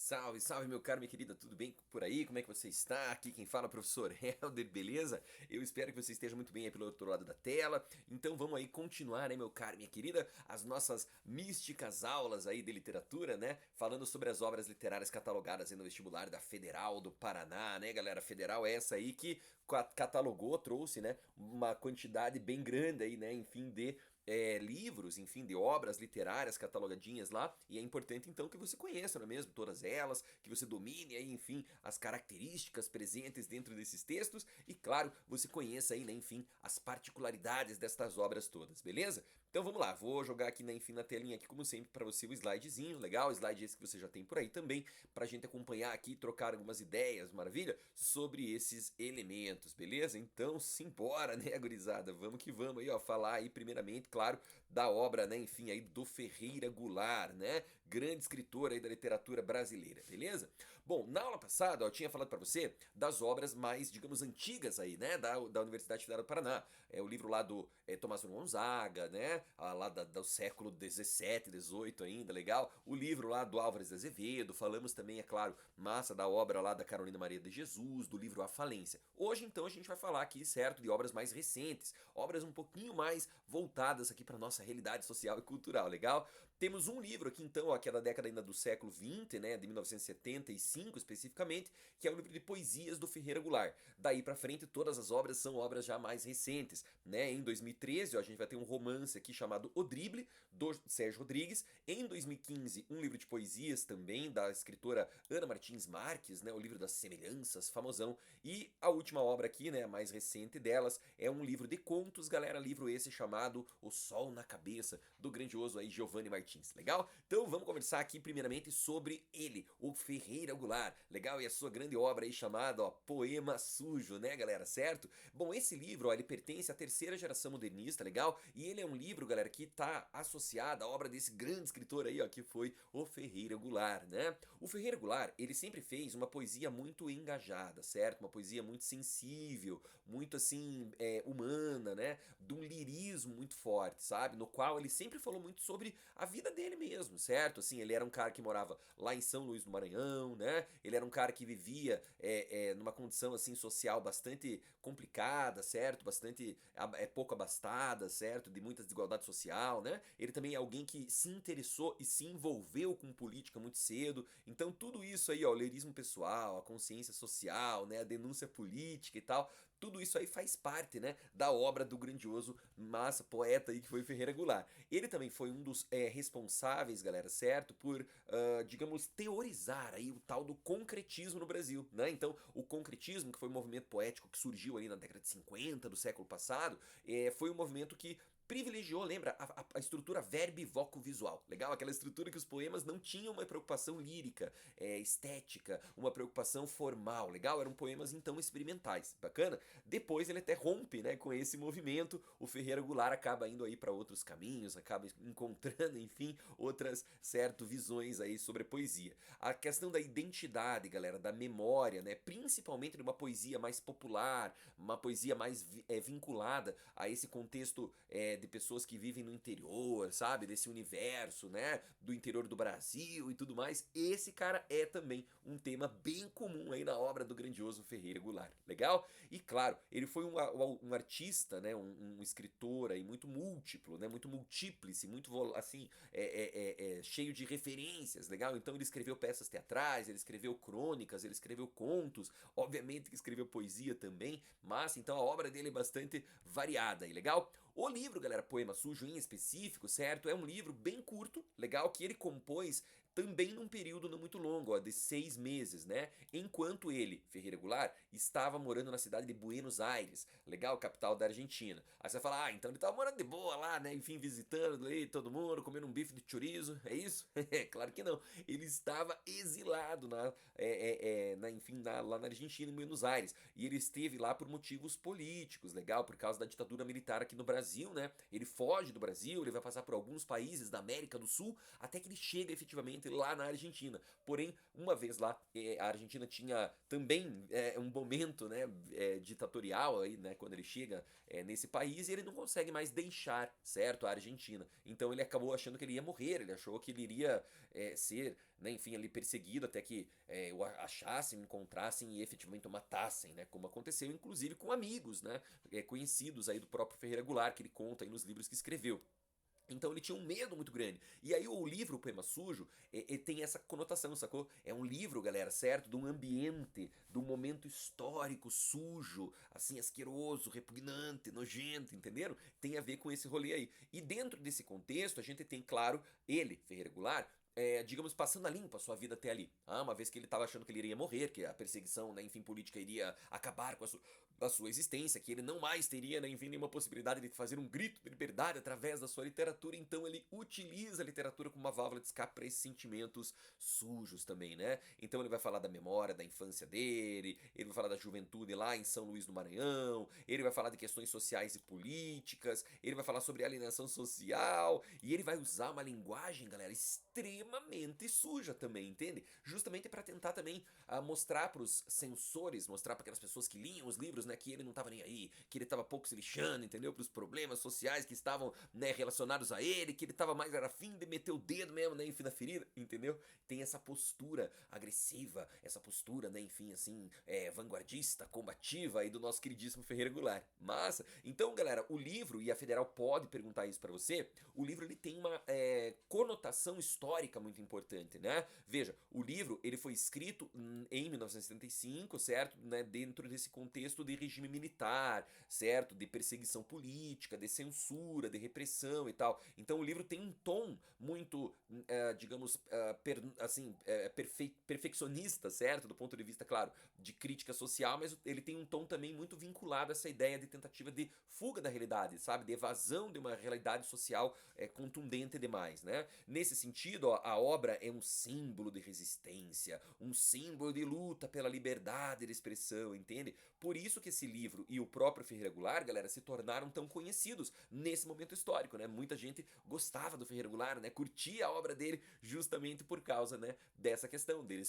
Salve, salve, meu caro, minha querida, tudo bem por aí? Como é que você está? Aqui quem fala é o professor Helder, beleza? Eu espero que você esteja muito bem aí pelo outro lado da tela. Então vamos aí continuar, né, meu caro, minha querida, as nossas místicas aulas aí de literatura, né? Falando sobre as obras literárias catalogadas aí no vestibular da Federal do Paraná, né, galera? Federal é essa aí que catalogou, trouxe, né, uma quantidade bem grande aí, né, enfim, de livros, enfim, de obras literárias catalogadinhas lá, e é importante então que você conheça, não é mesmo? Todas elas, que você domine aí, enfim, as características presentes dentro desses textos e, claro, você conheça aí, né, enfim, as particularidades destas obras todas, beleza? Então vamos lá, vou jogar aqui, né, enfim, na telinha aqui, como sempre, para você o slidezinho, legal? O slide esse que você já tem por aí também, pra gente acompanhar aqui, trocar algumas ideias, maravilha? Sobre esses elementos, beleza? Então, simbora, né, gurizada? Vamos que vamos aí, ó, falar aí primeiramente, claro, da obra, né, enfim, aí do Ferreira Goulart, né? Grande escritor aí da literatura brasileira, beleza? Bom, na aula passada, ó, eu tinha falado para você das obras mais, digamos, antigas aí, né, da Universidade Federal do Paraná. É o livro lá do Tomás Gonzaga, né, lá do século 17, 18 ainda, legal? O livro lá do Álvares de Azevedo, falamos também, é claro, massa da obra lá da Carolina Maria de Jesus, do livro A Falência. Hoje, então, a gente vai falar aqui, certo, de obras mais recentes, obras um pouquinho mais voltadas aqui para nossa realidade social e cultural, legal? Temos um livro aqui, então, ó, que é da década ainda do século XX, né, de 1975 especificamente, que é o livro de poesias do Ferreira Goulart. Daí para frente, todas as obras são obras já mais recentes, né? Em 2013, ó, a gente vai ter um romance aqui chamado O Drible, do Sérgio Rodrigues. Em 2015, um livro de poesias também da escritora Ana Martins Marques, né, o livro das semelhanças, famosão. E a última obra aqui, né, a mais recente delas, é um livro de contos, galera, livro esse chamado O Sol na Cabeça, do grandioso aí Giovanni Martins, legal? Então vamos conversar aqui primeiramente sobre ele, o Ferreira Goulart, legal? E a sua grande obra aí chamada, ó, Poema Sujo, né, galera, certo? Bom, esse livro, ó, ele pertence à terceira geração modernista, legal? E ele é um livro, galera, que tá associado à obra desse grande escritor aí, ó, que foi o Ferreira Goulart, né? O Ferreira Goulart, ele sempre fez uma poesia muito engajada, certo? Uma poesia muito sensível, muito assim, humana, né? De um lirismo muito forte, sabe? No qual ele sempre falou muito sobre a vida dele mesmo, certo? Assim, ele era um cara que morava lá em São Luís do Maranhão, né? Ele era um cara que vivia numa condição assim social bastante complicada, certo? Bastante pouco abastada, certo? De muita desigualdade social, né? Ele também é alguém que se interessou e se envolveu com política muito cedo. Então tudo isso aí, ó, o lirismo pessoal, a consciência social, né? A denúncia política e tal, tudo isso aí faz parte, né, da obra do grandioso massa poeta aí que foi Ferreira Goulart. Ele também foi um dos responsáveis, galera, certo, por, digamos, teorizar aí o tal do concretismo no Brasil, né? Então, o concretismo, que foi um movimento poético que surgiu ali na década de 50 do século passado, foi um movimento que privilegiou, lembra, a estrutura verbo-voco-visual, legal? Aquela estrutura que os poemas não tinham uma preocupação lírica, estética, uma preocupação formal, legal? Eram poemas então experimentais, bacana? Depois ele até rompe, né, com esse movimento, o Ferreira Goulart acaba indo aí para outros caminhos, acaba encontrando, enfim, outras, certo, visões aí sobre a poesia. A questão da identidade, galera, da memória, né, principalmente de uma poesia mais popular, uma poesia mais vinculada a esse contexto de pessoas que vivem no interior, sabe, desse universo, né, do interior do Brasil e tudo mais. Esse cara é também um tema bem comum aí na obra do grandioso Ferreira Goulart, legal? E claro, ele foi um artista, né, um escritor aí muito múltiplo, né, muito multíplice, muito assim, cheio de referências, legal? Então ele escreveu peças teatrais, ele escreveu crônicas, ele escreveu contos, obviamente que escreveu poesia também, mas então a obra dele é bastante variada aí, legal? O livro, galera, Poema Sujo em específico, certo? É um livro bem curto, legal, que ele compôs também num período não muito longo, ó, de 6 meses, né? Enquanto ele, Ferreira Goulart, estava morando na cidade de Buenos Aires, legal, capital da Argentina. Aí você vai falar, então ele estava morando de boa lá, né? Enfim, visitando ali todo mundo, comendo um bife de chorizo, é isso? Claro que não. Ele estava exilado enfim, lá na Argentina, em Buenos Aires. E ele esteve lá por motivos políticos, legal, por causa da ditadura militar aqui no Brasil, né? Ele foge do Brasil, ele vai passar por alguns países da América do Sul, até que ele chega efetivamente lá na Argentina. Porém, uma vez lá, a Argentina tinha também um momento, né, ditatorial aí, né, quando ele chega nesse país e ele não consegue mais deixar, certo, a Argentina. Então ele acabou achando que ele ia morrer, ele achou que ele iria ser, né, enfim, ali perseguido até que o achassem, encontrassem e efetivamente o matassem, né, como aconteceu inclusive com amigos, né, conhecidos aí do próprio Ferreira Goulart, que ele conta aí nos livros que escreveu. Então ele tinha um medo muito grande. E aí o livro O Poema Sujo tem essa conotação, sacou? É um livro, galera, certo? De um ambiente, de um momento histórico sujo, assim, asqueroso, repugnante, nojento, entenderam? Tem a ver com esse rolê aí. E dentro desse contexto, a gente tem, claro, ele, Ferreira Goulart, digamos, passando a limpo a sua vida até ali. Uma vez que ele estava achando que ele iria morrer, que a perseguição, né, enfim, política iria acabar com a sua existência, que ele não mais teria, né, enfim, nenhuma possibilidade de fazer um grito de liberdade através da sua literatura, então ele utiliza a literatura como uma válvula de escape para esses sentimentos sujos também, né? Então ele vai falar da memória da infância dele, ele vai falar da juventude lá em São Luís do Maranhão, ele vai falar de questões sociais e políticas, ele vai falar sobre alienação social, e ele vai usar uma linguagem, galera, extremamente suja também, entende? Justamente para tentar também mostrar para os censores, mostrar para aquelas pessoas que liam os livros, né, que ele não tava nem aí, que ele tava pouco se lixando, entendeu? Para os problemas sociais que estavam, né, relacionados a ele, que ele tava mais era afim de meter o dedo mesmo, né, enfim, na ferida, entendeu? Tem essa postura agressiva, essa postura, né, enfim, assim, vanguardista, combativa aí do nosso queridíssimo Ferreira Goulart. Massa! Então, galera, o livro, e a Federal pode perguntar isso para você, o livro ele tem uma conotação histórica muito importante, né? Veja, o livro ele foi escrito em 1975, certo? Né, dentro desse contexto de regime militar, certo? De perseguição política, de censura, de repressão e tal. Então o livro tem um tom muito, digamos, assim, perfeccionista, certo? Do ponto de vista, claro, de crítica social, mas ele tem um tom também muito vinculado a essa ideia de tentativa de fuga da realidade, sabe? De evasão de uma realidade social contundente demais, né? Nesse sentido, ó, a obra é um símbolo de resistência, um símbolo de luta pela liberdade de expressão, entende? Por isso que esse livro e o próprio Ferreira Goulart, galera, se tornaram tão conhecidos nesse momento histórico, né? Muita gente gostava do Ferreira Goulart, né? Curtia a obra dele justamente por causa, né, dessa questão dele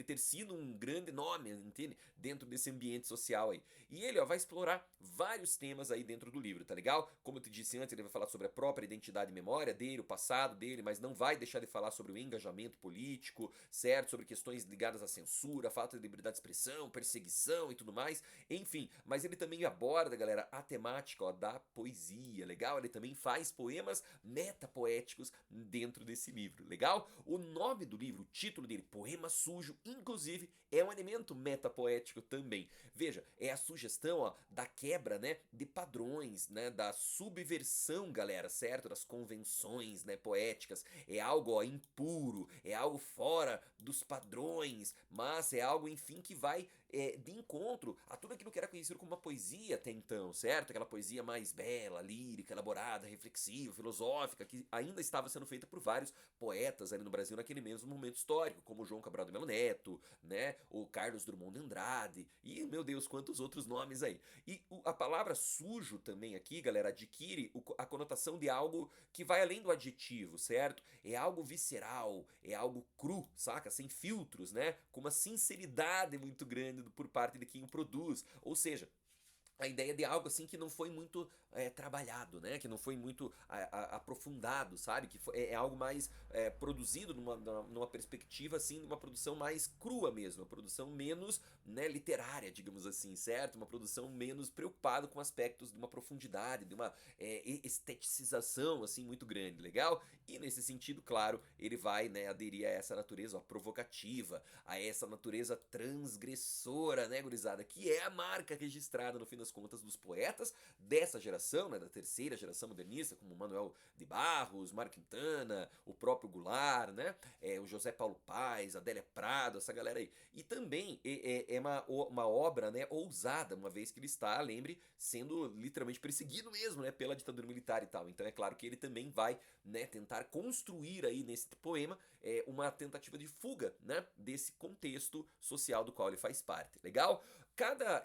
ter sido um grande nome, entende? Dentro desse ambiente social aí. E ele, ó, vai explorar vários temas aí dentro do livro, tá legal? Como eu te disse antes, ele vai falar sobre a própria identidade e memória dele, o passado dele, mas não vai deixar de falar sobre o engajamento político, certo? Sobre questões ligadas à censura, falta de liberdade de expressão, perseguição e tudo mais. Enfim, mas ele também aborda, galera, a temática, ó, da poesia, legal? Ele também faz poemas metapoéticos dentro desse livro, legal? O nome do livro, o título dele, Poema Sujo, inclusive, é um elemento metapoético também. Veja, é a sugestão, ó, da quebra, né, de padrões, né, da subversão, galera, certo? Das convenções, né, poéticas. É algo, ó, impuro, é algo fora dos padrões, mas é algo, enfim, que vai de encontro a tudo aquilo que era conhecido como uma poesia até então, certo? Aquela poesia mais bela, lírica, elaborada, reflexiva, filosófica, que ainda estava sendo feita por vários poetas ali no Brasil naquele mesmo momento histórico, como João Cabral de Melo Neto, né? O Carlos Drummond de Andrade e, meu Deus, quantos outros nomes aí. E a palavra sujo também aqui, galera, adquire a conotação de algo que vai além do adjetivo, certo? É algo visceral, é algo cru, saca? Sem filtros, né? Com uma sinceridade muito grande por parte de quem o produz. Ou seja, a ideia de algo assim que não foi muito trabalhado, né? Que não foi muito aprofundado, sabe? Que é algo mais produzido numa perspectiva assim, de uma produção mais crua mesmo, uma produção menos, né, literária, digamos assim, certo? Uma produção menos preocupada com aspectos de uma profundidade, de uma esteticização assim muito grande, legal? E nesse sentido, claro, ele vai, né, aderir a essa natureza, ó, provocativa, a essa natureza transgressora, né, gurizada? Que é a marca registrada no fim das contas dos poetas dessa geração, né, da terceira geração modernista, como Manuel de Barros, Mário Quintana, o próprio Goulart, né, o José Paulo Paes, Adélia Prado, essa galera aí. E também é uma obra, né, ousada, uma vez que ele está, lembre, sendo literalmente perseguido mesmo, né, pela ditadura militar e tal. Então é claro que ele também vai, né, tentar construir aí nesse poema uma tentativa de fuga, né, desse contexto social do qual ele faz parte. Legal? cada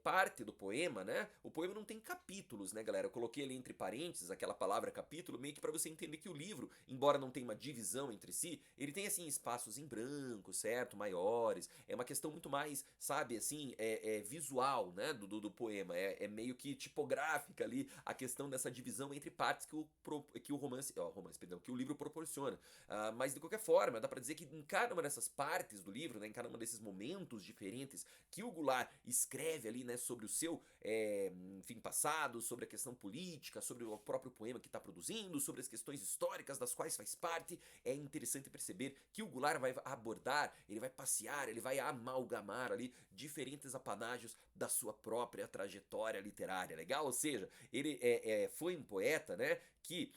parte do poema, né? O poema não tem capítulos, né, galera? Eu coloquei ali entre parênteses aquela palavra capítulo, meio que para você entender que o livro, embora não tenha uma divisão entre si, ele tem assim espaços em branco, certo? Maiores. É uma questão muito mais, sabe, assim, visual, né? Do poema. É meio que tipográfica ali a questão dessa divisão entre partes que o perdão, que o livro proporciona. Mas de qualquer forma, dá para dizer que em cada uma dessas partes do livro, né, em cada um desses momentos diferentes que o Goulart escreve ali, né, sobre o seu, enfim, passado, sobre a questão política, sobre o próprio poema que está produzindo, sobre as questões históricas das quais faz parte, é interessante perceber que o Goulart vai abordar, ele vai passear, ele vai amalgamar ali diferentes apanágios da sua própria trajetória literária, legal? Ou seja, ele foi um poeta, né, que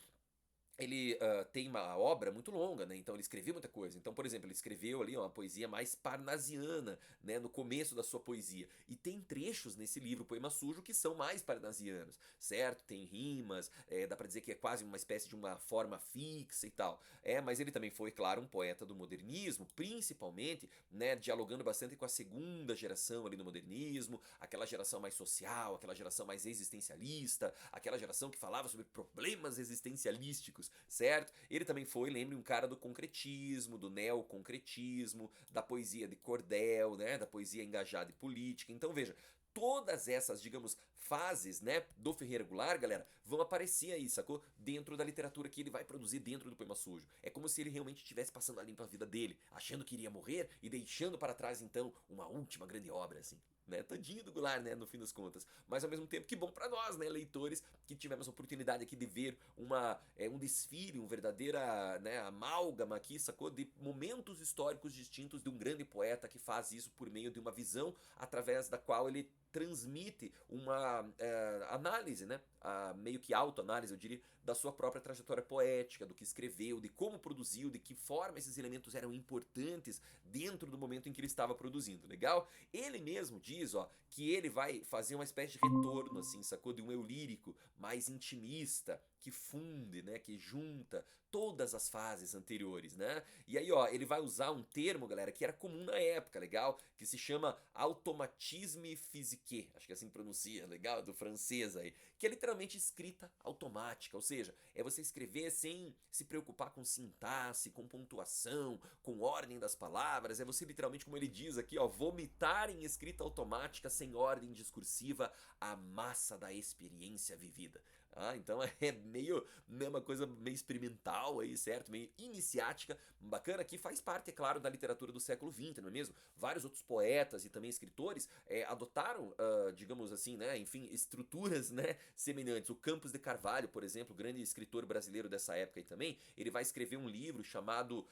ele tem uma obra muito longa, né? Então ele escreveu muita coisa. Então, por exemplo, ele escreveu ali uma poesia mais parnasiana, né? No começo da sua poesia. E tem trechos nesse livro, Poema Sujo, que são mais parnasianos, certo? Tem rimas, dá pra dizer que é quase uma espécie de uma forma fixa e tal. Mas ele também foi, claro, um poeta do modernismo, principalmente, né? Dialogando bastante com a segunda geração ali do modernismo, aquela geração mais social, aquela geração mais existencialista, aquela geração que falava sobre problemas existencialísticos, certo? Ele também foi, lembre, um cara do concretismo, do neoconcretismo, da poesia de cordel, né, da poesia engajada e política. Então veja, todas essas, digamos, fases, né, do Ferreira Goulart, galera, vão aparecer aí, sacou? Dentro da literatura que ele vai produzir dentro do Poema Sujo. É como se ele realmente estivesse passando a limpo a vida dele, achando que iria morrer e deixando para trás, então, uma última grande obra, assim. Né, tadinho do Goulart, né, no fim das contas. Mas ao mesmo tempo, que bom para nós, né, leitores, que tivemos a oportunidade aqui de ver um desfile, um verdadeira, né, amálgama aqui, sacou? De momentos históricos distintos de um grande poeta que faz isso por meio de uma visão através da qual ele transmite uma análise, né, meio que autoanálise, eu diria, da sua própria trajetória poética, do que escreveu, de como produziu, de que forma esses elementos eram importantes dentro do momento em que ele estava produzindo, legal? Ele mesmo diz, ó, que ele vai fazer uma espécie de retorno, assim, sacou? De um eu lírico mais intimista, que funde, né, que junta todas as fases anteriores, né? E aí, ó, ele vai usar um termo, galera, que era comum na época, legal? Que se chama automatisme physique, acho que assim pronuncia, legal? Do francês aí, que é literalmente escrita automática, ou seja, é você escrever sem se preocupar com sintaxe, com pontuação, com ordem das palavras, é você literalmente, como ele diz aqui, ó, vomitar em escrita automática sem ordem discursiva a massa da experiência vivida. Então é meio, né, uma coisa meio experimental aí, certo? Meio iniciática, bacana, que faz parte, é claro, da literatura do século XX, não é mesmo? Vários outros poetas e também escritores adotaram, digamos assim, né, enfim, estruturas, né, semelhantes. O Campos de Carvalho, por exemplo, grande escritor brasileiro dessa época aí também, ele vai escrever um livro chamado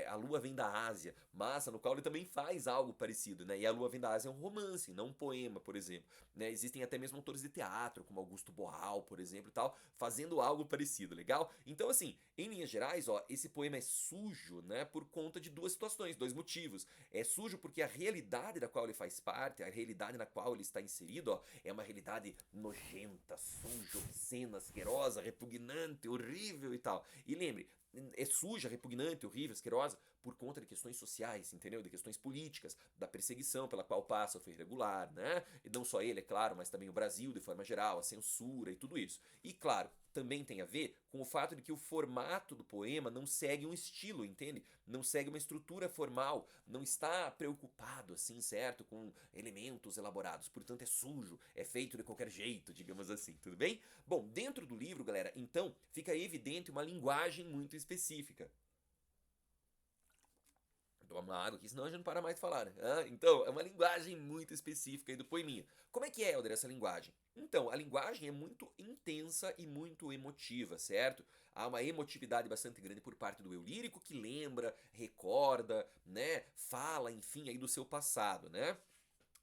A Lua Vem da Ásia, massa, no qual ele também faz algo parecido, né? E A Lua Vem da Ásia é um romance, não um poema, por exemplo. Né? Existem até mesmo autores de teatro, como Augusto Boal, por exemplo, e tal, fazendo algo parecido, legal? Então, assim, em linhas gerais, ó, esse poema é sujo, né, por conta de duas situações, dois motivos. É sujo porque a realidade da qual ele faz parte, a realidade na qual ele está inserido, ó, é uma realidade nojenta, suja, obscena, asquerosa, repugnante, horrível e tal. E lembre, é suja, repugnante, horrível, asquerosa por conta de questões sociais, entendeu? De questões políticas, da perseguição pela qual passa o Ferreira Goulart, né? E não só ele, é claro, mas também o Brasil de forma geral, a censura e tudo isso. E claro, também tem a ver com o fato de que o formato do poema não segue um estilo, entende? Não segue uma estrutura formal, não está preocupado assim, certo? Com elementos elaborados, portanto é sujo, é feito de qualquer jeito, digamos assim, tudo bem? Bom, dentro do livro, galera, então, fica evidente uma linguagem muito específica. Toma uma água aqui, senão a gente não para mais de falar, né? Então, é uma linguagem muito específica aí do poeminha. Como é que é, Helder, essa linguagem? Então, a linguagem é muito intensa e muito emotiva, certo? Há uma emotividade bastante grande por parte do eu lírico que lembra, recorda, né? Fala, enfim, aí do seu passado, né?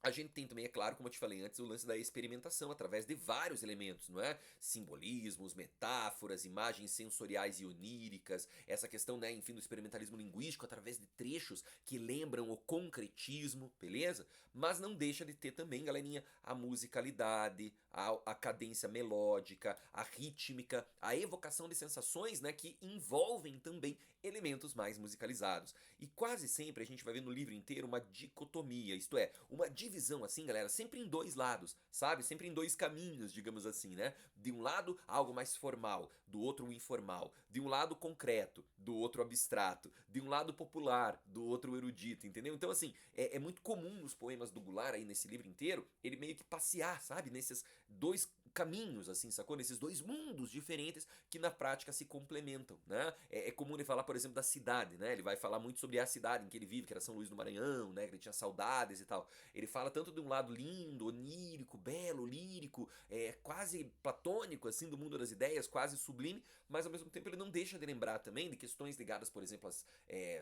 A gente tem também, é claro, como eu te falei antes, o lance da experimentação através de vários elementos, não é? Simbolismos, metáforas, imagens sensoriais e oníricas, essa questão, né, enfim, do experimentalismo linguístico através de trechos que lembram o concretismo, beleza? Mas não deixa de ter também, galerinha, a musicalidade, a cadência melódica, a rítmica, a evocação de sensações, né, que envolvem também elementos mais musicalizados. E quase sempre a gente vai ver no livro inteiro uma dicotomia, isto é, uma divisão divisão assim, galera, sempre em dois lados, sabe? Sempre em dois caminhos, digamos assim, né? De um lado, algo mais formal, do outro, o informal. De um lado, concreto, do outro, abstrato. De um lado, popular, do outro, erudito, entendeu? Então, assim, é muito comum nos poemas do Goulart, aí nesse livro inteiro, ele meio que passear, sabe? Nesses dois caminhos, assim, sacou? Nesses dois mundos diferentes que na prática se complementam, né? É comum ele falar, por exemplo, da cidade, né? Ele vai falar muito sobre a cidade em que ele vive, que era São Luís do Maranhão, né? Que ele tinha saudades e tal. Ele fala tanto de um lado lindo, onírico, belo, lírico, quase platônico, assim, do mundo das ideias, quase sublime, mas ao mesmo tempo ele não deixa de lembrar também de questões ligadas, por exemplo, às,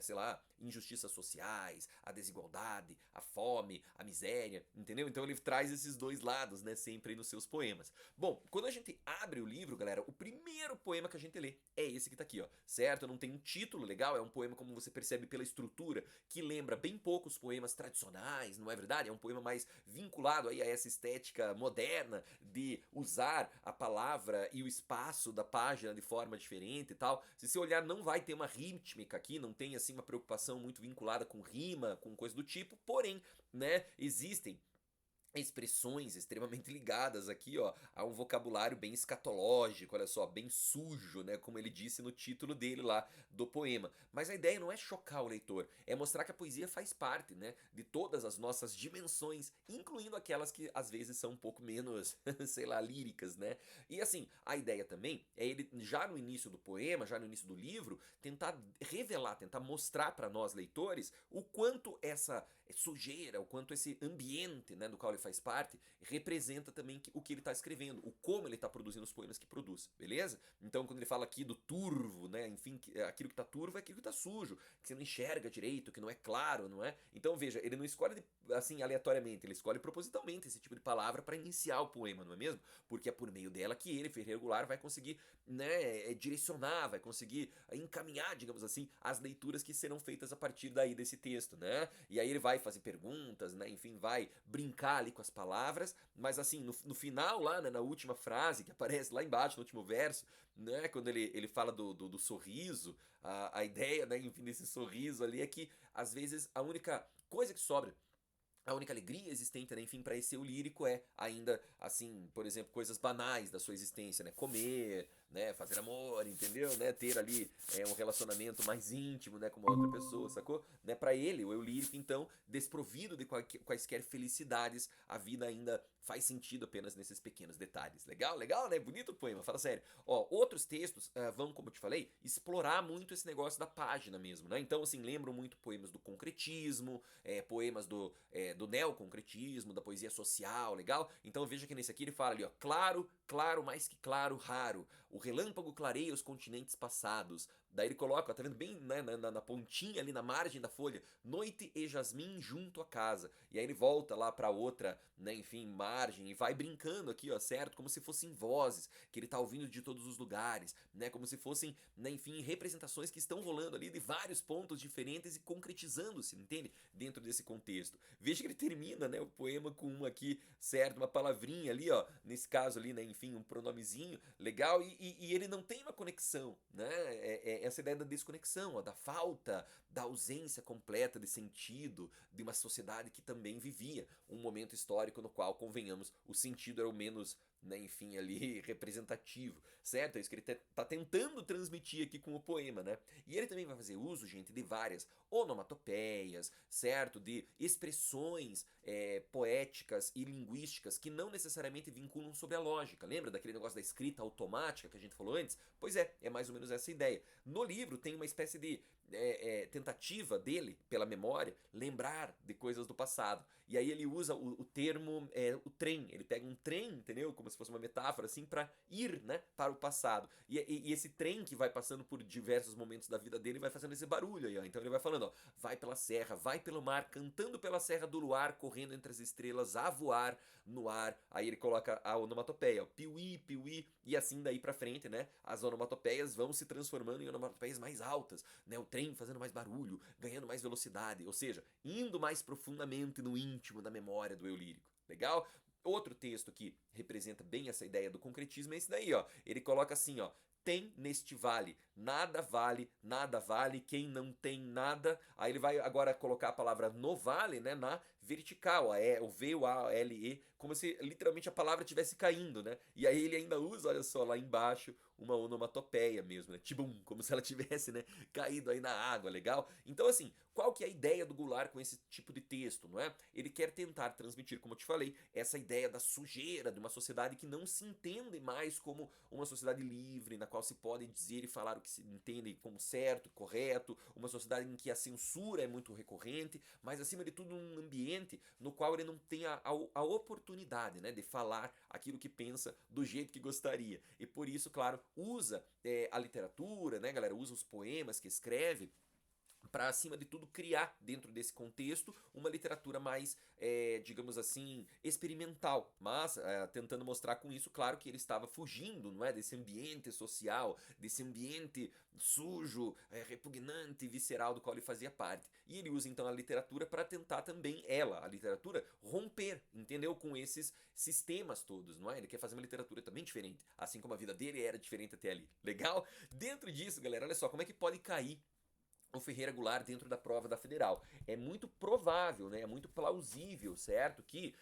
sei lá, injustiças sociais, a desigualdade, a fome, a miséria, entendeu? Então ele traz esses dois lados, né, sempre aí nos seus poemas. Bom, quando a gente abre o livro, galera, o primeiro poema que a gente lê é esse que tá aqui, ó, certo? Não tem um título legal, é um poema, como você percebe pela estrutura, que lembra bem pouco os poemas tradicionais, não é verdade? É um poema mais vinculado aí a essa estética moderna de usar a palavra e o espaço da página de forma diferente e tal. Se você olhar, não vai ter uma rítmica aqui, não tem assim uma preocupação muito vinculada com rima, com coisa do tipo, porém, né, existem expressões extremamente ligadas aqui, ó, a um vocabulário bem escatológico, olha só, bem sujo, né, como ele disse no título dele lá do poema. Mas a ideia não é chocar o leitor, é mostrar que a poesia faz parte, né, de todas as nossas dimensões, incluindo aquelas que às vezes são um pouco menos, sei lá, líricas, né? E assim, a ideia também é ele já no início do poema, já no início do livro, tentar revelar, tentar mostrar para nós leitores o quanto essa sujeira, o quanto esse ambiente, né, do qual ele faz parte, representa também o que ele está escrevendo, o como ele está produzindo os poemas que produz, beleza? Então quando ele fala aqui do turvo, né, enfim, aquilo que está turvo é aquilo que está sujo, que você não enxerga direito, que não é claro, não é? Então veja, ele não escolhe assim aleatoriamente, ele escolhe propositalmente esse tipo de palavra para iniciar o poema, não é mesmo? Porque é por meio dela que ele, Ferreira Goulart, vai conseguir, né, direcionar, vai conseguir encaminhar, digamos assim, as leituras que serão feitas a partir daí desse texto, né? E aí ele vai fazer perguntas, né? Enfim, vai brincar ali com as palavras, mas assim, no final lá, né, na última frase que aparece lá embaixo, no último verso, né? Quando ele fala do sorriso, a ideia, né, enfim, desse sorriso ali é que às vezes a única coisa que sobra, a única alegria existente, né, enfim, para esse eu lírico é ainda, assim, por exemplo, coisas banais da sua existência, né? Comer, né? Fazer amor, entendeu? Né? Ter ali um relacionamento mais íntimo, né? Com uma outra pessoa, sacou? Né? Para ele, o eu lírico, então, desprovido de quaisquer felicidades, a vida ainda faz sentido apenas nesses pequenos detalhes. Legal? Legal, né? Bonito o poema, fala sério. Ó, outros textos vão, como eu te falei, explorar muito esse negócio da página mesmo, né? Então, assim, lembram muito poemas do concretismo, poemas do neoconcretismo, da poesia social, legal? Então veja que nesse aqui ele fala ali, ó, claro, claro, mais que claro, raro, o relâmpago clareia os continentes passados. Daí ele coloca, ó, tá vendo bem, né, na pontinha ali, na margem da folha, noite e jasmim junto à casa. E aí ele volta lá pra outra, né, enfim, margem e vai brincando aqui, ó, certo? Como se fossem vozes que ele tá ouvindo de todos os lugares, né? Como se fossem, né, enfim, representações que estão rolando ali de vários pontos diferentes e concretizando-se, entende? Dentro desse contexto. Veja que ele termina, né, o poema com uma aqui, certo? Uma palavrinha ali, ó, nesse caso ali, né, enfim, um pronomezinho legal e ele não tem uma conexão, né? Essa ideia da desconexão, ó, da falta, da ausência completa de sentido de uma sociedade que também vivia um momento histórico no qual, convenhamos, o sentido era o menos, né, enfim, ali representativo, certo? É isso que ele tá tentando transmitir aqui com o poema, né? E ele também vai fazer uso, gente, de várias onomatopeias, certo? De expressões poéticas e linguísticas que não necessariamente vinculam sobre a lógica. Lembra daquele negócio da escrita automática que a gente falou antes? Pois é mais ou menos essa ideia. No livro tem uma espécie de tentativa dele, pela memória, lembrar de coisas do passado. E aí ele usa o termo o trem. Ele pega um trem, entendeu? Como se fosse uma metáfora, assim, para ir, né, para o passado. E esse trem que vai passando por diversos momentos da vida dele vai fazendo esse barulho aí, ó. Então ele vai falando, ó, vai pela serra, vai pelo mar, cantando pela serra do luar, correndo entre as estrelas, a voar no ar. Aí ele coloca a onomatopeia, ó, piuí, piuí, e assim daí pra frente, né? As onomatopeias vão se transformando em onomatopeias mais altas, né? O trem fazendo mais barulho, ganhando mais velocidade, ou seja, indo mais profundamente no íntimo da memória do eu lírico. Legal? Outro texto que representa bem essa ideia do concretismo é esse daí, ó. Ele coloca assim, ó, tem neste vale. Nada vale, quem não tem nada. Aí ele vai agora colocar a palavra no vale, né, na vertical, o V, o A, o L, E, como se literalmente a palavra estivesse caindo, né? E aí ele ainda usa, olha só, lá embaixo, uma onomatopeia mesmo, né? Tibum, como se ela tivesse, né, caído aí na água, legal? Então, assim, qual que é a ideia do Goulart com esse tipo de texto, não é? Ele quer tentar transmitir, como eu te falei, essa ideia da sujeira de uma sociedade que não se entende mais como uma sociedade livre, na qual se pode dizer e falar o que se entende como certo e correto, uma sociedade em que a censura é muito recorrente, mas acima de tudo um ambiente no qual ele não tem a oportunidade, né, de falar aquilo que pensa do jeito que gostaria. E por isso, claro, usa a literatura, né, galera, usa os poemas que escreve para, acima de tudo, criar dentro desse contexto uma literatura mais, digamos assim, experimental, mas tentando mostrar com isso, claro, que ele estava fugindo, não é, desse ambiente social, desse ambiente sujo, repugnante, visceral do qual ele fazia parte. E ele usa então a literatura para tentar também a literatura, romper, entendeu, com esses sistemas todos, não é? Ele quer fazer uma literatura também diferente, assim como a vida dele era diferente até ali. Legal? Dentro disso, galera, olha só como é que pode cair o Ferreira Goulart dentro da prova da Federal. É muito provável, né, é muito plausível, certo, que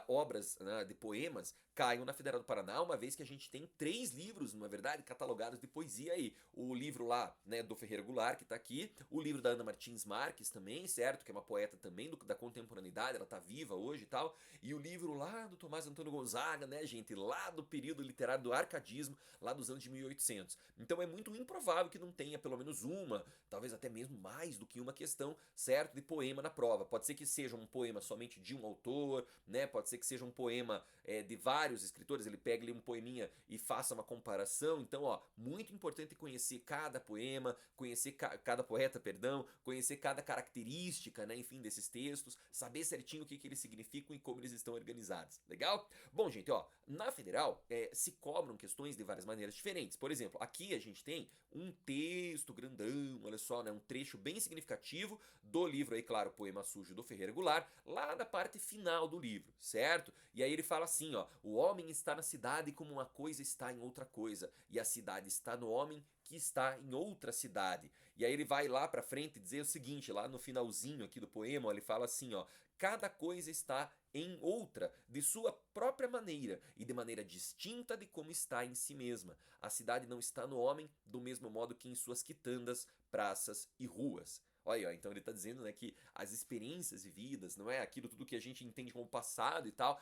obras, né, de poemas caiam na Federal do Paraná, uma vez que a gente tem 3 livros, na verdade, catalogados de poesia aí. O livro lá, né, do Ferreira Goulart, que tá aqui, o livro da Ana Martins Marques também, certo, que é uma poeta também da contemporaneidade, ela tá viva hoje e tal, e o livro lá do Tomás Antônio Gonzaga, né, gente, lá do período literário do arcadismo, lá dos anos de 1800. Então é muito improvável que não tenha pelo menos uma, talvez até mesmo mais do que uma questão, certo, de poema na prova. Pode ser que seja um poema somente de um autor, né? Pode ser que seja um poema de vários escritores, ele pega ali um poeminha e faça uma comparação. Então, ó, muito importante conhecer cada poema, conhecer cada poeta, perdão, conhecer cada característica, né, enfim, desses textos, saber certinho o que eles significam e como eles estão organizados. Legal? Bom, gente, ó, na Federal se cobram questões de várias maneiras diferentes. Por exemplo, aqui a gente tem um texto grandão, olha só, né, um trecho bem significativo do livro aí, claro, Poema Sujo do Ferreira Goulart, lá na parte final do livro, certo? E aí ele fala assim, ó, o homem está na cidade como uma coisa está em outra coisa, e a cidade está no homem que está em outra cidade. E aí ele vai lá pra frente dizer o seguinte, lá no finalzinho aqui do poema, ó, ele fala assim, ó, cada coisa está em outra, de sua própria maneira e de maneira distinta de como está em si mesma. A cidade não está no homem do mesmo modo que em suas quitandas, praças e ruas. Olha, ó, então ele está dizendo, né, que as experiências vividas, não é aquilo tudo que a gente entende como passado e tal,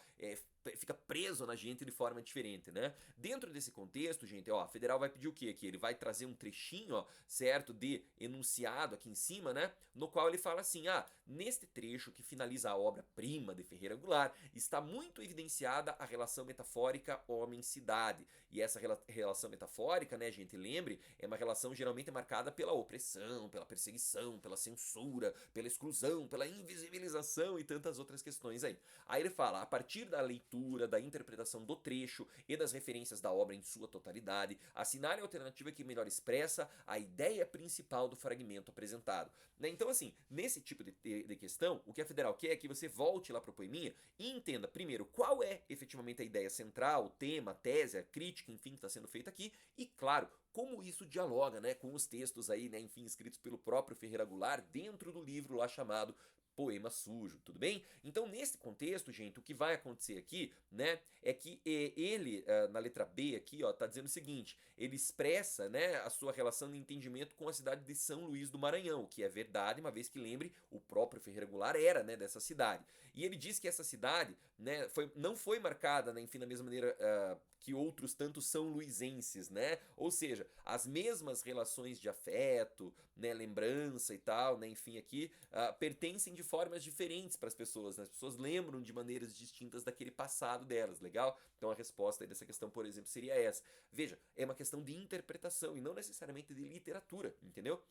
fica preso na gente de forma diferente, né? Dentro desse contexto, gente, ó, a Federal vai pedir o quê aqui? Ele vai trazer um trechinho, ó, certo, de enunciado aqui em cima, né, no qual ele fala assim, neste trecho que finaliza a obra-prima de Ferreira Goulart, está muito evidenciada a relação metafórica homem-cidade. E essa relação metafórica, né, gente, lembre, é uma relação geralmente marcada pela opressão, pela perseguição, pela censura, pela exclusão, pela invisibilização e tantas outras questões aí. Aí ele fala, a partir da leitura, da interpretação do trecho e das referências da obra em sua totalidade, assinale a alternativa que melhor expressa a ideia principal do fragmento apresentado. Né? Então, assim, nesse tipo de questão, o que a Federal quer é que você volte lá para o poeminha e entenda, primeiro, qual é efetivamente a ideia central, o tema, a tese, a crítica, enfim, que está sendo feita aqui, e, claro, como isso dialoga, né, com os textos aí, né, enfim, escritos pelo próprio Ferreira Goulart dentro do livro lá chamado Poema Sujo, tudo bem? Então, nesse contexto, gente, o que vai acontecer aqui, né, é que ele, na letra B aqui, ó, tá dizendo o seguinte, ele expressa, né, a sua relação de entendimento com a cidade de São Luís do Maranhão, que é verdade, uma vez que, lembre, o próprio Ferreira Goulart era, né, dessa cidade. E ele diz que essa cidade, né, não foi marcada, né, enfim, da mesma maneira que outros tantos são luisenses, né? Ou seja, as mesmas relações de afeto, né, lembrança e tal, né, enfim, aqui pertencem de formas diferentes para as pessoas, né? As pessoas lembram de maneiras distintas daquele passado delas, legal? Então a resposta dessa questão, por exemplo, seria essa. Veja, é uma questão de interpretação e não necessariamente de literatura, entendeu?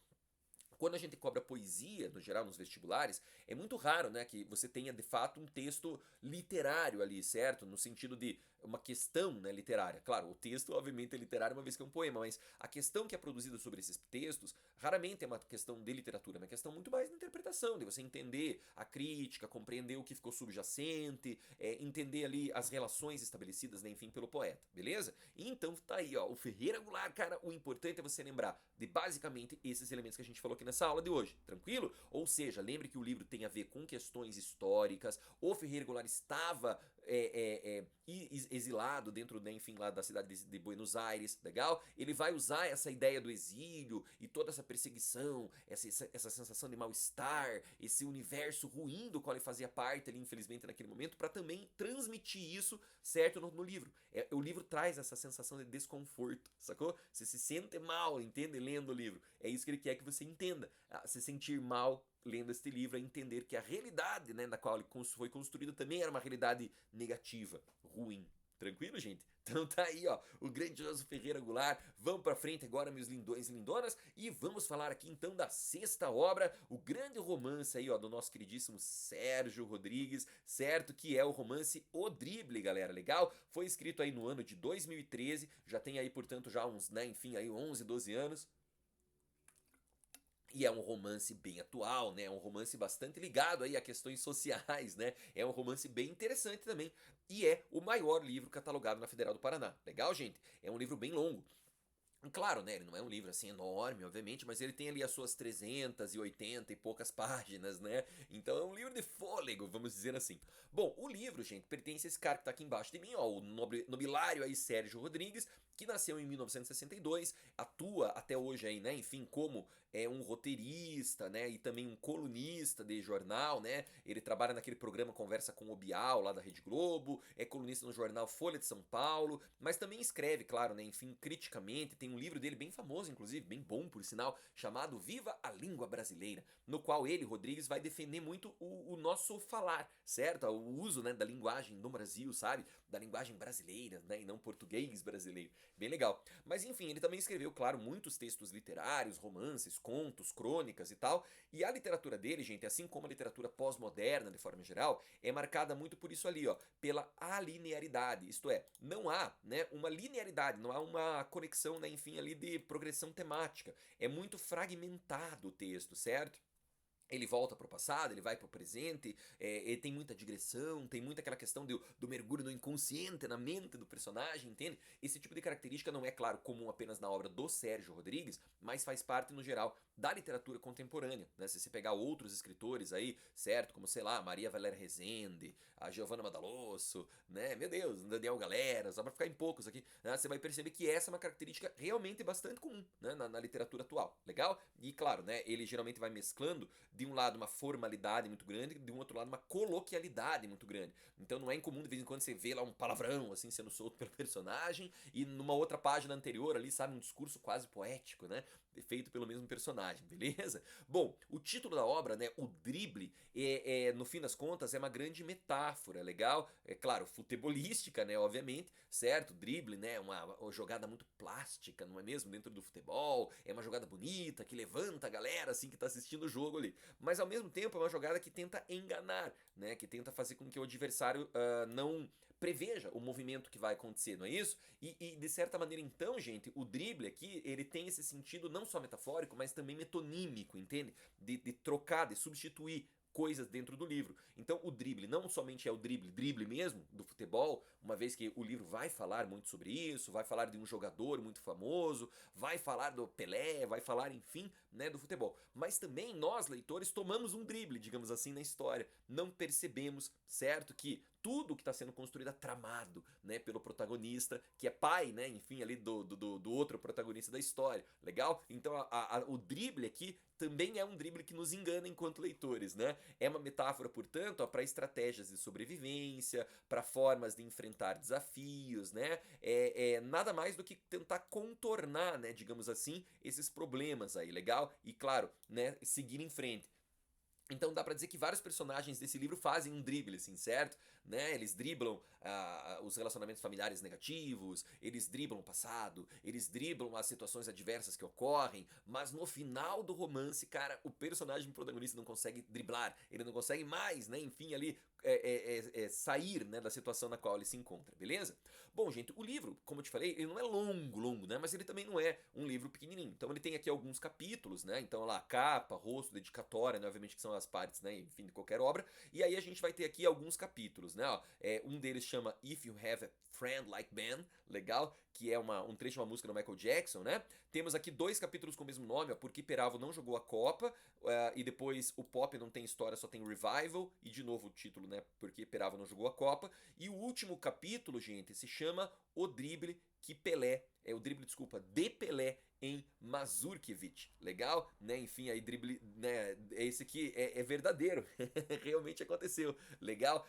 Quando a gente cobra poesia, no geral, nos vestibulares, é muito raro, né, que você tenha de fato um texto literário ali, certo? No sentido de uma questão, né, literária. Claro, o texto, obviamente, é literário uma vez que é um poema, mas a questão que é produzida sobre esses textos raramente é uma questão de literatura, é uma questão muito mais de interpretação, de você entender a crítica, compreender o que ficou subjacente, entender ali as relações estabelecidas, né, enfim, pelo poeta, beleza? E então tá aí, ó, o Ferreira Goulart, cara, o importante é você lembrar de basicamente esses elementos que a gente falou aqui nessa aula de hoje, tranquilo? Ou seja, lembre que o livro tem a ver com questões históricas, o Ferreira Goulart estava exilado dentro, né, enfim, lá da cidade de Buenos Aires, legal? Ele vai usar essa ideia do exílio e toda essa perseguição, essa sensação de mal-estar, esse universo ruim do qual ele fazia parte ali, infelizmente, naquele momento, para também transmitir isso, certo, no livro. O livro traz essa sensação de desconforto, sacou? Você se sente mal, entende? Lendo o livro. É isso que ele quer que você entenda. Se sentir mal lendo este livro é entender que a realidade, né, na qual ele foi construído também era uma realidade negativa, ruim. Tranquilo, gente? Então tá aí, ó, o grandioso Ferreira Goulart. Vamos pra frente agora, meus lindões e lindonas, e vamos falar aqui então da sexta obra, o grande romance aí, ó, do nosso queridíssimo Sérgio Rodrigues, certo? Que é o romance O Drible, galera, legal? Foi escrito aí no ano de 2013, já tem aí, portanto, já uns, né, enfim, aí 11, 12 anos. E é um romance bem atual, né? É um romance bastante ligado aí a questões sociais, né? É um romance bem interessante também. E é o maior livro catalogado na Federal do Paraná. Legal, gente? É um livro bem longo. Claro, né, ele não é um livro assim enorme, obviamente, mas ele tem ali as suas 380 e poucas páginas, né? Então é um livro de fôlego, vamos dizer assim. Bom, o livro, gente, pertence a esse cara que tá aqui embaixo de mim, ó, o nobilário aí Sérgio Rodrigues, que nasceu em 1962, atua até hoje aí, né, enfim, como um roteirista, né, e também um colunista de jornal, né? Ele trabalha naquele programa Conversa com o Bial, lá da Rede Globo, é colunista no jornal Folha de São Paulo, mas também escreve, claro, né, enfim, criticamente, tem um livro dele bem famoso, inclusive, bem bom, por sinal, chamado Viva a Língua Brasileira, no qual ele, Rodrigues, vai defender muito o nosso falar, certo? O uso, né, da linguagem no Brasil, sabe? Da linguagem brasileira, né, e não português brasileiro. Bem legal. Mas enfim, ele também escreveu, claro, muitos textos literários, romances, contos, crônicas e tal. E a literatura dele, gente, assim como a literatura pós-moderna de forma geral, é marcada muito por isso ali, ó, pela alinearidade. Isto é, não há, né, uma linearidade, não há uma conexão, né, enfim, ali de progressão temática. É muito fragmentado o texto, certo? Ele volta para o passado, ele vai para o presente, ele tem muita digressão, tem muita aquela questão do mergulho no inconsciente, na mente do personagem, entende? Esse tipo de característica não é, claro, comum apenas na obra do Sérgio Rodrigues, mas faz parte, no geral, da literatura contemporânea, né? Se você pegar outros escritores aí, certo? Como, sei lá, Maria Valéria Rezende, a Giovanna Madalosso, né? Meu Deus, Daniel Galera, só para ficar em poucos aqui, né? Você vai perceber que essa é uma característica realmente bastante comum, né? Na literatura atual, legal? E, claro, né? Ele geralmente vai mesclando de um lado uma formalidade muito grande, de um outro lado uma coloquialidade muito grande. Então não é incomum de vez em quando você vê lá um palavrão assim sendo solto pelo personagem e numa outra página anterior ali, sabe, um discurso quase poético, né? Feito pelo mesmo personagem, beleza? Bom, o título da obra, né, o drible, no fim das contas é uma grande metáfora, legal? É claro, futebolística, né, obviamente, certo? Drible, né, uma jogada muito plástica, não é mesmo? Dentro do futebol, é uma jogada bonita que levanta a galera assim que tá assistindo o jogo ali. Mas ao mesmo tempo é uma jogada que tenta enganar, né? Que tenta fazer com que o adversário não preveja o movimento que vai acontecer, não é isso? E de certa maneira, então, gente, o drible aqui, ele tem esse sentido não só metafórico, mas também metonímico, entende? De trocar, de substituir coisas dentro do livro. Então o drible não somente é o drible mesmo do futebol, uma vez que o livro vai falar muito sobre isso, vai falar de um jogador muito famoso, vai falar do Pelé, vai falar, enfim, né, do futebol. Mas também nós, leitores, tomamos um drible, digamos assim, na história. Não percebemos, certo, que tudo que está sendo construído é tramado, né, pelo protagonista, que é pai, né, enfim, ali do outro protagonista da história, legal? Então o drible aqui também é um drible que nos engana enquanto leitores, né? É uma metáfora, portanto, para estratégias de sobrevivência, para formas de enfrentar desafios, né? É nada mais do que tentar contornar, né, digamos assim, esses problemas aí, legal? E claro, né, seguir em frente. Então dá pra dizer que vários personagens desse livro fazem um drible, assim, certo? Né? Eles driblam os relacionamentos familiares negativos, eles driblam o passado, eles driblam as situações adversas que ocorrem, mas no final do romance, cara, o personagem protagonista não consegue driblar, ele não consegue mais, né? Enfim, ali sair, né, da situação na qual ele se encontra, beleza? Bom, gente, o livro, como eu te falei, ele não é longo, né? Mas ele também não é um livro pequenininho. Então ele tem aqui alguns capítulos, né? Então lá, capa, rosto, dedicatória, né? Obviamente que são as partes, né? Enfim, de qualquer obra. E aí a gente vai ter aqui alguns capítulos, né? Ó, um deles chama If You Have a Friend Like Ben, legal? Que é um trecho de uma música do Michael Jackson, né? Temos aqui dois capítulos com o mesmo nome, ó, Porque Peralvo não jogou a Copa, e depois o Pop não tem história, só tem Revival, e de novo o título, né? Porque Peralvo não jogou a Copa. E o último capítulo, gente, se chama O Drible que Pelé, o drible, desculpa, de Pelé em Mazurkiewicz, legal? Né? Enfim, aí drible, né? Esse aqui é verdadeiro, realmente aconteceu, legal?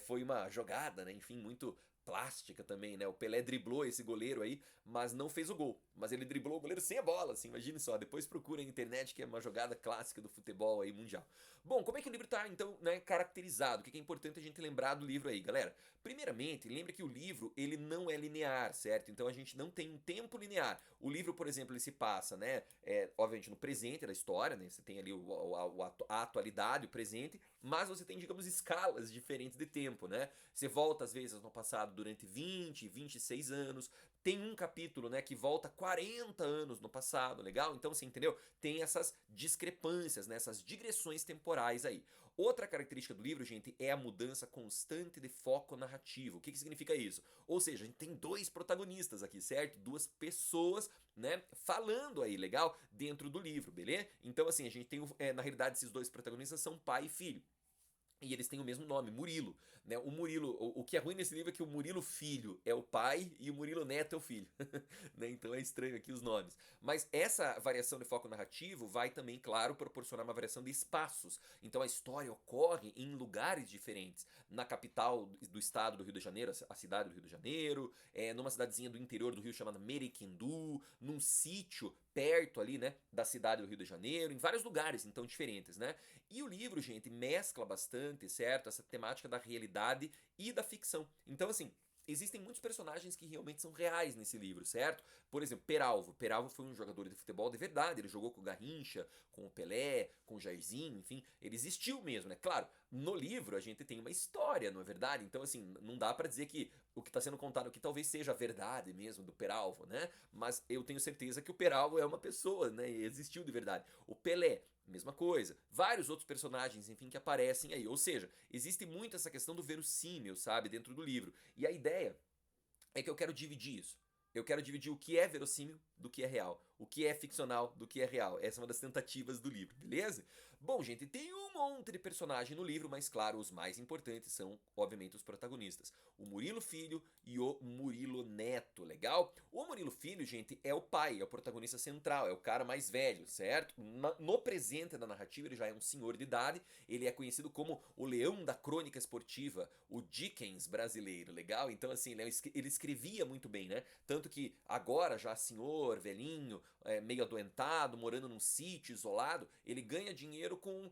Foi uma jogada, né? Enfim, muito plástica também, né? O Pelé driblou esse goleiro aí, mas não fez o gol. Mas ele driblou o goleiro sem a bola, assim, imagine só. Depois procura na internet, que é uma jogada clássica do futebol aí mundial. Bom, como é que o livro tá, então, né, caracterizado? O que é importante a gente lembrar do livro aí, galera? Primeiramente, lembre que o livro, ele não é linear, certo? Então a gente não tem um tempo linear. O livro, por exemplo, ele se passa, né, obviamente no presente da história, né? Você tem ali a atualidade, o presente, mas você tem, digamos, escalas diferentes de tempo, né? Você volta às vezes no passado durante 20, 26 anos. Tem um capítulo, né, que volta 40 anos no passado, legal? Então você entendeu? Tem essas discrepâncias, né, essas digressões temporais aí. Outra característica do livro, gente, é a mudança constante de foco narrativo. O que significa isso? Ou seja, a gente tem dois protagonistas aqui, certo? Duas pessoas, né, falando aí, legal? Dentro do livro, beleza? Então, assim, a gente tem, na realidade, esses dois protagonistas são pai e filho. E eles têm o mesmo nome, Murilo. Né? O Murilo, o que é ruim nesse livro é que o Murilo filho é o pai e o Murilo neto é o filho. Né? Então é estranho aqui os nomes. Mas essa variação de foco narrativo vai também, claro, proporcionar uma variação de espaços. Então a história ocorre em lugares diferentes. Na capital do estado do Rio de Janeiro, a cidade do Rio de Janeiro, numa cidadezinha do interior do Rio chamada Meriquindu, num sítio perto ali, né, da cidade do Rio de Janeiro, em vários lugares, então, diferentes, né? E o livro, gente, mescla bastante, certo? Essa temática da realidade e da ficção. Então, assim, existem muitos personagens que realmente são reais nesse livro, certo? Por exemplo, Peralvo. Peralvo foi um jogador de futebol de verdade. Ele jogou com o Garrincha, com o Pelé, com o Jairzinho, enfim. Ele existiu mesmo, né? Claro, no livro a gente tem uma história, não é verdade? Então, assim, não dá pra dizer que o que está sendo contado aqui talvez seja a verdade mesmo do Peralvo, né? Mas eu tenho certeza que o Peralvo é uma pessoa, né? E existiu de verdade. O Pelé, mesma coisa. Vários outros personagens, enfim, que aparecem aí. Ou seja, existe muito essa questão do verossímil, sabe, dentro do livro. E a ideia é que eu quero dividir isso. Eu quero dividir o que é verossímil do que é real. O que é ficcional do que é real. Essa é uma das tentativas do livro, beleza? Bom, gente, tem um monte de personagem no livro, mas claro, os mais importantes são, obviamente, os protagonistas. O Murilo Filho e o Murilo Neto, legal? O Murilo Filho, gente, é o pai, é o protagonista central, é o cara mais velho, certo? No presente da narrativa, ele já é um senhor de idade, ele é conhecido como o leão da crônica esportiva, o Dickens brasileiro, legal? Então, assim, ele escrevia muito bem, né? Tanto que agora, já senhor, velhinho, meio adoentado, morando num sítio isolado, ele ganha dinheiro com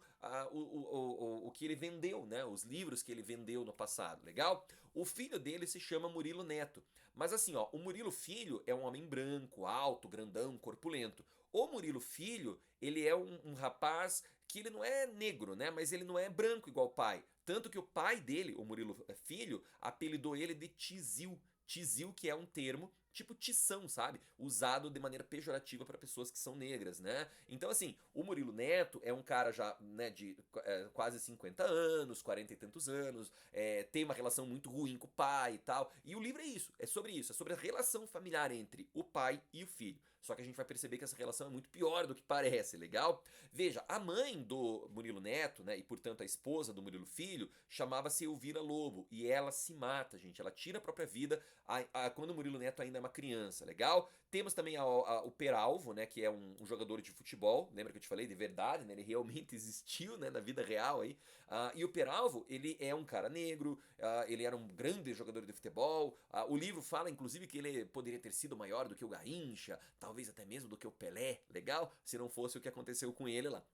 o que ele vendeu, né? Os livros que ele vendeu no passado, legal? O filho dele se chama Murilo Neto. Mas assim, ó, o Murilo Filho é um homem branco, alto, grandão, corpulento. O Murilo Filho, ele é um rapaz que ele não é negro, né? Mas ele não é branco igual o pai. Tanto que o pai dele, o Murilo Filho, apelidou ele de Tizil. Tizil, que é um termo tipo tição, sabe? Usado de maneira pejorativa para pessoas que são negras, né? Então, assim, o Murilo Neto é um cara já, né, de quase 50 anos, 40 e tantos anos, tem uma relação muito ruim com o pai e tal. E o livro é sobre a relação familiar entre o pai e o filho. Só que a gente vai perceber que essa relação é muito pior do que parece, legal? Veja, a mãe do Murilo Neto, né, e portanto a esposa do Murilo Filho, chamava-se Elvira Lobo, e ela se mata, gente, ela tira a própria vida quando o Murilo Neto ainda é uma criança, legal? Temos também o Peralvo, né, que é um jogador de futebol, lembra que eu te falei de verdade, né, ele realmente existiu, né, na vida real aí. E o Peralvo, ele é um cara negro, ele era um grande jogador de futebol. O livro fala, inclusive, que ele poderia ter sido maior do que o Garrincha, talvez até mesmo do que o Pelé, legal? Se não fosse o que aconteceu com ele lá.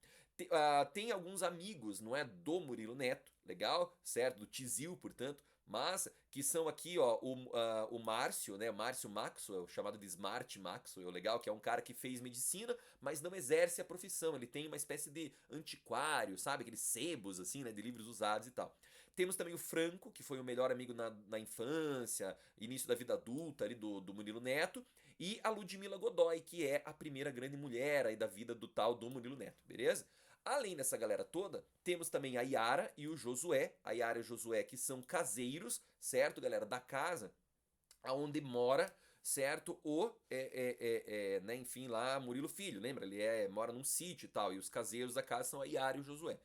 Tem alguns amigos, não é, do Murilo Neto, legal, certo? Do Tizil, portanto, mas que são aqui, ó, o Márcio, né? Márcio Maxwell, chamado de Smart Maxwell, legal, que é um cara que fez medicina, mas não exerce a profissão. Ele tem uma espécie de antiquário, sabe? Aqueles sebos, assim, né? De livros usados e tal. Temos também o Franco, que foi o melhor amigo na infância, início da vida adulta ali do Murilo Neto, e a Ludmila Godoy, que é a primeira grande mulher aí da vida do tal do Murilo Neto, beleza? Além dessa galera toda, temos também a Yara e o Josué. A Yara e o Josué que são caseiros, certo, galera? Da casa aonde mora, certo? Né, enfim, lá Murilo Filho, lembra? Ele mora num sítio e tal. E os caseiros da casa são a Yara e o Josué.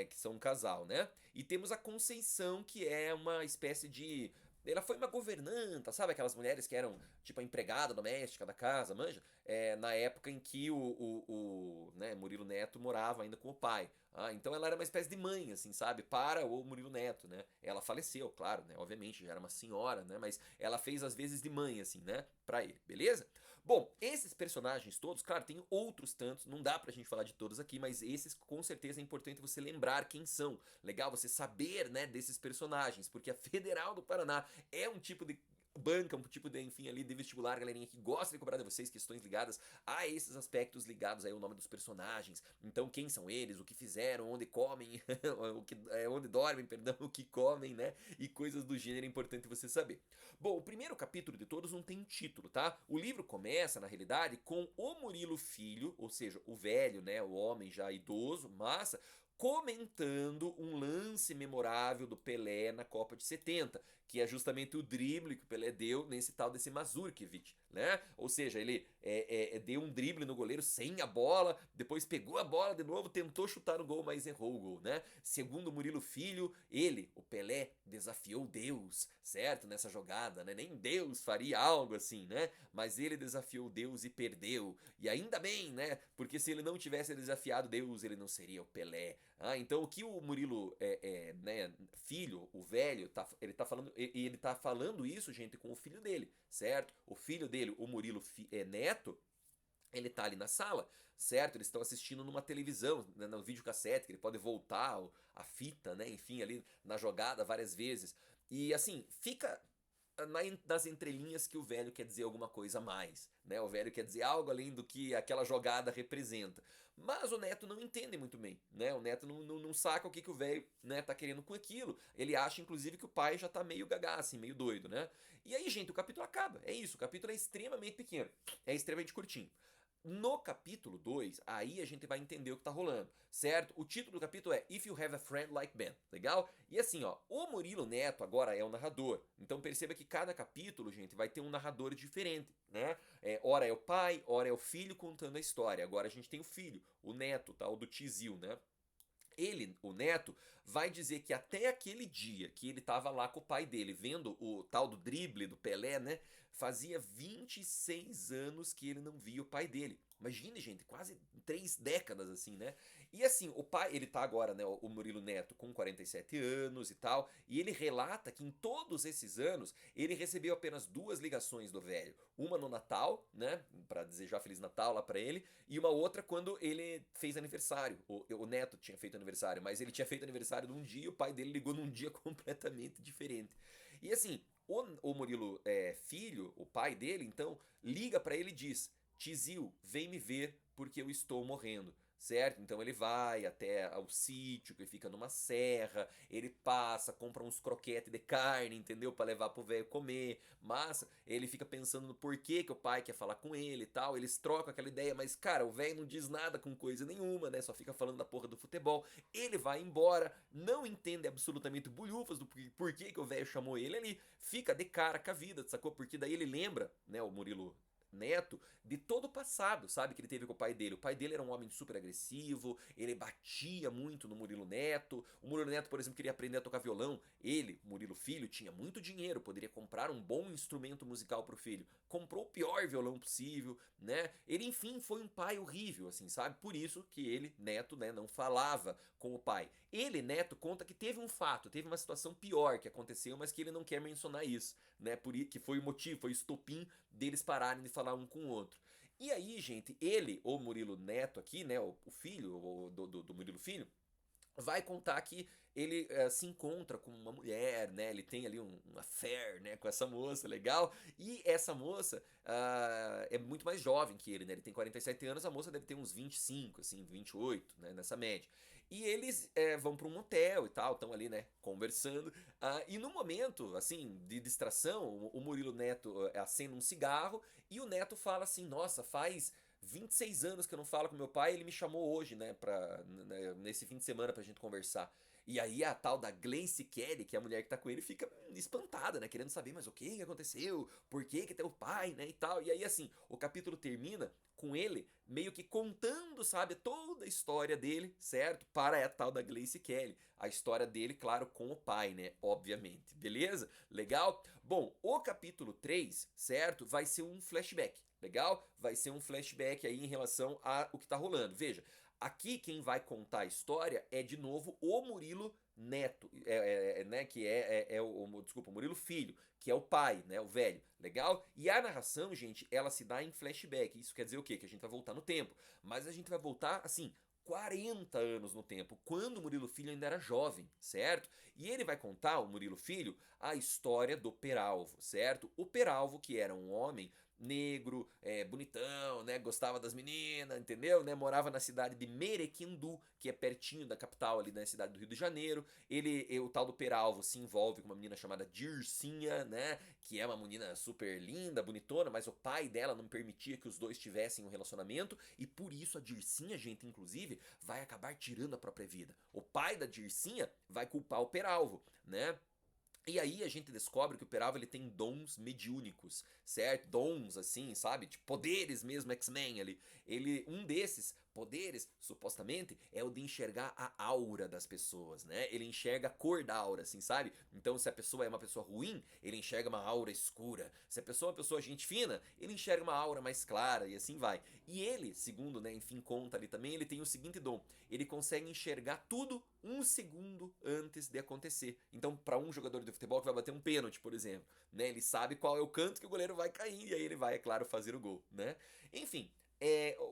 Que são um casal, né? E temos a Conceição, que é uma espécie de. Ela foi uma governanta, sabe? Aquelas mulheres que eram tipo a empregada doméstica da casa, manja? Na época em que né, Murilo Neto morava ainda com o pai. Então ela era uma espécie de mãe, assim, sabe? Para o Murilo Neto, né? Ela faleceu, claro, né? Obviamente, já era uma senhora, né? Mas ela fez às vezes de mãe, assim, né? Pra ele, beleza? Bom, esses personagens todos, claro, tem outros tantos, não dá pra gente falar de todos aqui, mas esses com certeza é importante você lembrar quem são. Legal você saber, né, desses personagens, porque a Federal do Paraná é um tipo de banca, um tipo de, enfim, ali de vestibular, galerinha que gosta de cobrar de vocês questões ligadas a esses aspectos ligados aí ao nome dos personagens. Então, quem são eles, o que fizeram, onde comem, onde dormem, perdão, o que comem, né? E coisas do gênero é importante você saber. Bom, o primeiro capítulo de todos não tem título, tá? O livro começa, na realidade, com o Murilo Filho, ou seja, o velho, né? O homem já idoso, massa, comentando um lance memorável do Pelé na Copa de 70, que é justamente o drible que o Pelé deu nesse tal desse Mazurkiewicz, né? Ou seja, ele deu um drible no goleiro sem a bola, depois pegou a bola de novo, tentou chutar no gol, mas errou o gol, né? Segundo Murilo Filho, ele, o Pelé, desafiou Deus, certo? Nessa jogada, né? Nem Deus faria algo assim, né? Mas ele desafiou Deus e perdeu. E ainda bem, né? Porque se ele não tivesse desafiado Deus, ele não seria o Pelé. Então o que o Murilo né, filho, o velho, ele tá falando, e ele tá falando isso, gente, com o filho dele, certo? O filho dele, o Murilo Neto, ele tá ali na sala, certo? Eles estão assistindo numa televisão, né, no videocassete, que ele pode voltar a fita, né? Enfim, ali na jogada várias vezes. E assim, fica nas entrelinhas que o velho quer dizer alguma coisa a mais, né? O velho quer dizer algo além do que aquela jogada representa. Mas o Neto não entende muito bem, né? O Neto não saca o que o velho, né, tá querendo com aquilo. Ele acha, inclusive, que o pai já tá meio gaga, assim, meio doido, né? E aí, gente, o capítulo acaba. É isso, o capítulo é extremamente pequeno, é extremamente curtinho. No capítulo 2, aí a gente vai entender o que tá rolando, certo? O título do capítulo é If You Have a Friend Like Ben, legal? E assim, ó, o Murilo Neto agora é o narrador. Então perceba que cada capítulo, gente, vai ter um narrador diferente, né? Ora é o pai, ora é o filho contando a história. Agora a gente tem o filho, o neto, tá? O do Tizil, né? Ele, o neto, vai dizer que até aquele dia que ele estava lá com o pai dele, vendo o tal do drible do Pelé, né? Fazia 26 anos que ele não via o pai dele. Imagine, gente, quase 3 décadas assim, né? E assim, o pai, ele tá agora, né, o Murilo Neto, com 47 anos e tal, e ele relata que em todos esses anos ele recebeu apenas 2 ligações do velho. Uma no Natal, né, para desejar Feliz Natal lá para ele, e uma outra quando ele fez aniversário. O Neto tinha feito aniversário, mas ele tinha feito aniversário num dia e o pai dele ligou num dia completamente diferente. E assim, o Murilo filho, o pai dele, então, liga para ele e diz: Tizil, vem me ver porque eu estou morrendo. Certo? Então ele vai até o sítio que fica numa serra, ele passa, compra uns croquetes de carne, entendeu? Pra levar pro velho comer. Mas ele fica pensando no porquê que o pai quer falar com ele e tal. Eles trocam aquela ideia, mas cara, o velho não diz nada com coisa nenhuma, né? Só fica falando da porra do futebol. Ele vai embora, não entende absolutamente bulhufas do porquê que o velho chamou ele ali, fica de cara com a vida, sacou? Porque daí ele lembra, né, o Murilo Neto, de todo o passado, sabe, que ele teve com o pai dele. O pai dele era um homem super agressivo, ele batia muito no Murilo Neto. O Murilo Neto, por exemplo, queria aprender a tocar violão. Ele, Murilo Filho, tinha muito dinheiro, poderia comprar um bom instrumento musical pro filho. Comprou o pior violão possível, né? Ele, enfim, foi um pai horrível, assim, sabe? Por isso que ele, Neto, né, não falava com o pai. Ele, Neto, conta que teve um fato, teve uma situação pior que aconteceu, mas que ele não quer mencionar isso, né? Que foi o motivo, foi o estopim deles pararem de falar um com o outro. E aí, gente, ele, o Murilo Neto aqui, né, o filho do Murilo Filho, vai contar que ele se encontra com uma mulher, né? Ele tem ali um affair, né? Com essa moça, legal. E essa moça é muito mais jovem que ele, né? Ele tem 47 anos, a moça deve ter uns 25, assim, 28, né? Nessa média. E eles vão para um motel e tal, estão ali, né? Conversando. E no momento, assim, de distração, o Murilo Neto acende um cigarro e o Neto fala assim: Nossa, faz 26 anos que eu não falo com meu pai, ele me chamou hoje, né, nesse fim de semana pra gente conversar. E aí a tal da Gleice Kelly, que é a mulher que tá com ele, fica espantada, né, querendo saber, mas o que aconteceu? Por que que teu pai, né, e tal. E aí assim, o capítulo termina com ele meio que contando, sabe, toda a história dele, certo? Para a tal da Gleice Kelly. A história dele, claro, com o pai, né, obviamente. Beleza? Legal? Bom, o capítulo 3, certo? Vai ser um flashback. Legal? Vai ser um flashback aí em relação a o que tá rolando. Veja, aqui quem vai contar a história é de novo o Murilo Neto, né, que desculpa, o Murilo Filho, que é o pai, né, o velho, legal? E a narração, gente, ela se dá em flashback. Isso quer dizer o quê? Que a gente vai voltar no tempo, mas a gente vai voltar assim 40 anos no tempo, quando o Murilo Filho ainda era jovem, certo? E ele vai contar, o Murilo Filho, a história do Peralvo, certo? O Peralvo, que era um homem negro, bonitão, né? Gostava das meninas, entendeu? Né? Morava na cidade de Merequindu, que é pertinho da capital ali na cidade do Rio de Janeiro. O tal do Peralvo se envolve com uma menina chamada Dircinha, né? Que é uma menina super linda, bonitona, mas o pai dela não permitia que os dois tivessem um relacionamento e por isso a Dircinha, gente, inclusive, vai acabar tirando a própria vida. O pai da Dircinha vai culpar o Peralvo, né? E aí a gente descobre que o Peralva ele tem dons mediúnicos, certo? Dons assim, sabe? Tipo poderes mesmo, X-Men ali. Um desses poderes, supostamente, é o de enxergar a aura das pessoas, né? Ele enxerga a cor da aura, assim, sabe? Então, se a pessoa é uma pessoa ruim, ele enxerga uma aura escura. Se a pessoa é uma pessoa gente fina, ele enxerga uma aura mais clara e assim vai. E ele, segundo, né, enfim, conta ali também, ele tem o seguinte dom: ele consegue enxergar tudo um segundo antes de acontecer. Então, para um jogador de futebol que vai bater um pênalti, por exemplo, né, ele sabe qual é o canto que o goleiro vai cair e aí ele vai, é claro, fazer o gol, né? Enfim,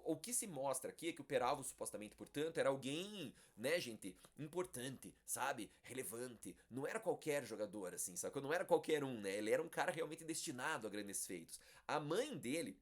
o que se mostra aqui é que o Peralvo, supostamente, portanto, era alguém, né, gente, importante, sabe? Relevante. Não era qualquer jogador, assim, sabe? Não era qualquer um, né? Ele era um cara realmente destinado a grandes feitos. A mãe dele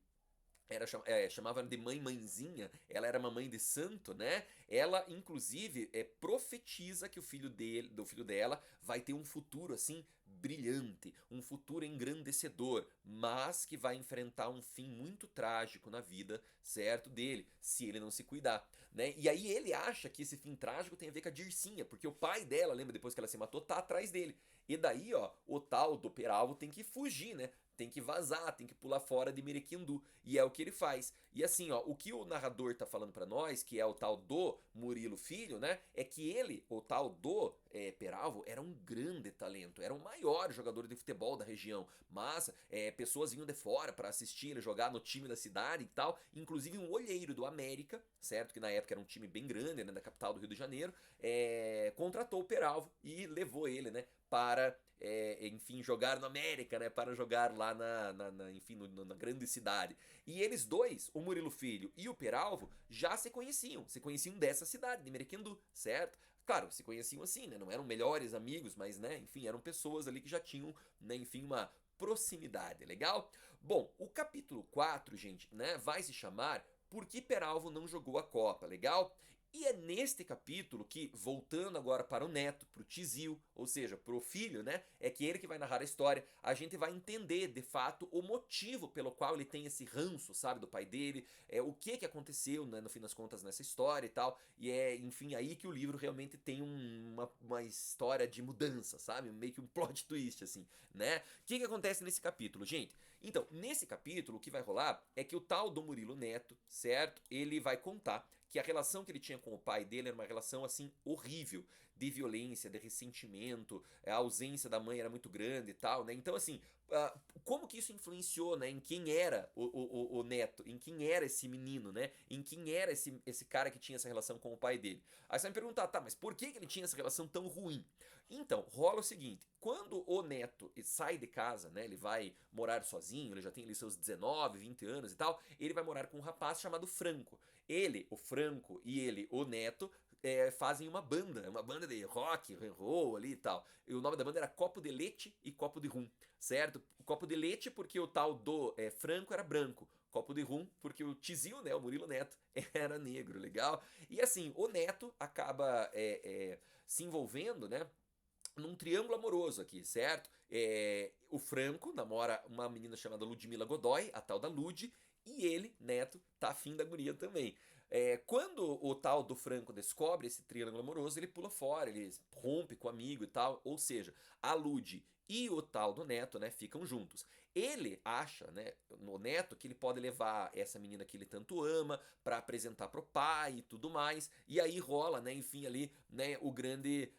chamava de mãezinha, ela era uma mãe de santo, né? Ela, inclusive, profetiza que do filho dela vai ter um futuro assim brilhante, um futuro engrandecedor, mas que vai enfrentar um fim muito trágico na vida, certo, dele, se ele não se cuidar, né? E aí ele acha que esse fim trágico tem a ver com a Dircinha, porque o pai dela, lembra, depois que ela se matou, tá atrás dele. E daí, ó, o tal do Peralvo tem que fugir, né? Tem que vazar, tem que pular fora de Merequindu. E é o que ele faz. E assim, ó, o que o narrador tá falando pra nós, que é o tal do Murilo Filho, né? É que ele, o tal do Peralvo, era um grande talento. Era o maior jogador de futebol da região. Mas pessoas vinham de fora pra assistir ele jogar no time da cidade e tal. Inclusive um olheiro do América, certo? Que na época era um time bem grande, né? Da capital do Rio de Janeiro. Contratou o Peralvo e levou ele, né? Para, enfim, jogar no América, né? Para jogar lá enfim, na grande cidade. E eles dois, o Murilo Filho e o Peralvo, já se conheciam dessa cidade, de Merequindu, certo? Claro, se conheciam assim, né? Não eram melhores amigos, mas, né? Enfim, eram pessoas ali que já tinham, né? Enfim, uma proximidade, legal? Bom, o capítulo 4, gente, né? Vai se chamar Por que Peralvo não jogou a Copa, legal? E é neste capítulo que, voltando agora para o neto, para o Tizil, ou seja, para o filho, né? É que ele que vai narrar a história, a gente vai entender, de fato, o motivo pelo qual ele tem esse ranço, sabe, do pai dele, o que aconteceu, né, no fim das contas, nessa história e tal. E enfim, aí que o livro realmente tem uma história de mudança, sabe? Meio que um plot twist, assim, né? O que acontece nesse capítulo, gente? Então, nesse capítulo, o que vai rolar é que o tal do Murilo Neto, certo? Ele vai contar que a relação que ele tinha com o pai dele era uma relação assim horrível, de violência, de ressentimento, a ausência da mãe era muito grande e tal, né? Então assim, como que isso influenciou, né, em quem era o neto, em quem era esse menino, né? Em quem era esse cara que tinha essa relação com o pai dele? Aí você vai me perguntar, tá, mas por que ele tinha essa relação tão ruim? Então, rola o seguinte, quando o neto sai de casa, né, ele vai morar sozinho, ele já tem ali seus 19, 20 anos e tal, ele vai morar com um rapaz chamado Franco. Ele, o Franco, e ele, o neto, fazem uma banda de rock, roll ali e tal. E o nome da banda era Copo de Leite e Copo de Rum, certo? O Copo de Leite porque o tal do Franco era branco. Copo de rum, porque o tizio, né, o Murilo Neto, era negro, legal? E assim, o Neto acaba se envolvendo, né, num triângulo amoroso aqui, certo? O Franco namora uma menina chamada Ludmila Godoy, a tal da Lud, e ele, Neto, tá afim da guria também. Quando o tal do Franco descobre esse triângulo amoroso, ele pula fora, ele rompe com o amigo e tal, ou seja, a Lud e o tal do Neto, né, ficam juntos. Ele acha, né, no Neto, que ele pode levar essa menina que ele tanto ama para apresentar pro pai e tudo mais, e aí rola, né, enfim, ali, né, o grande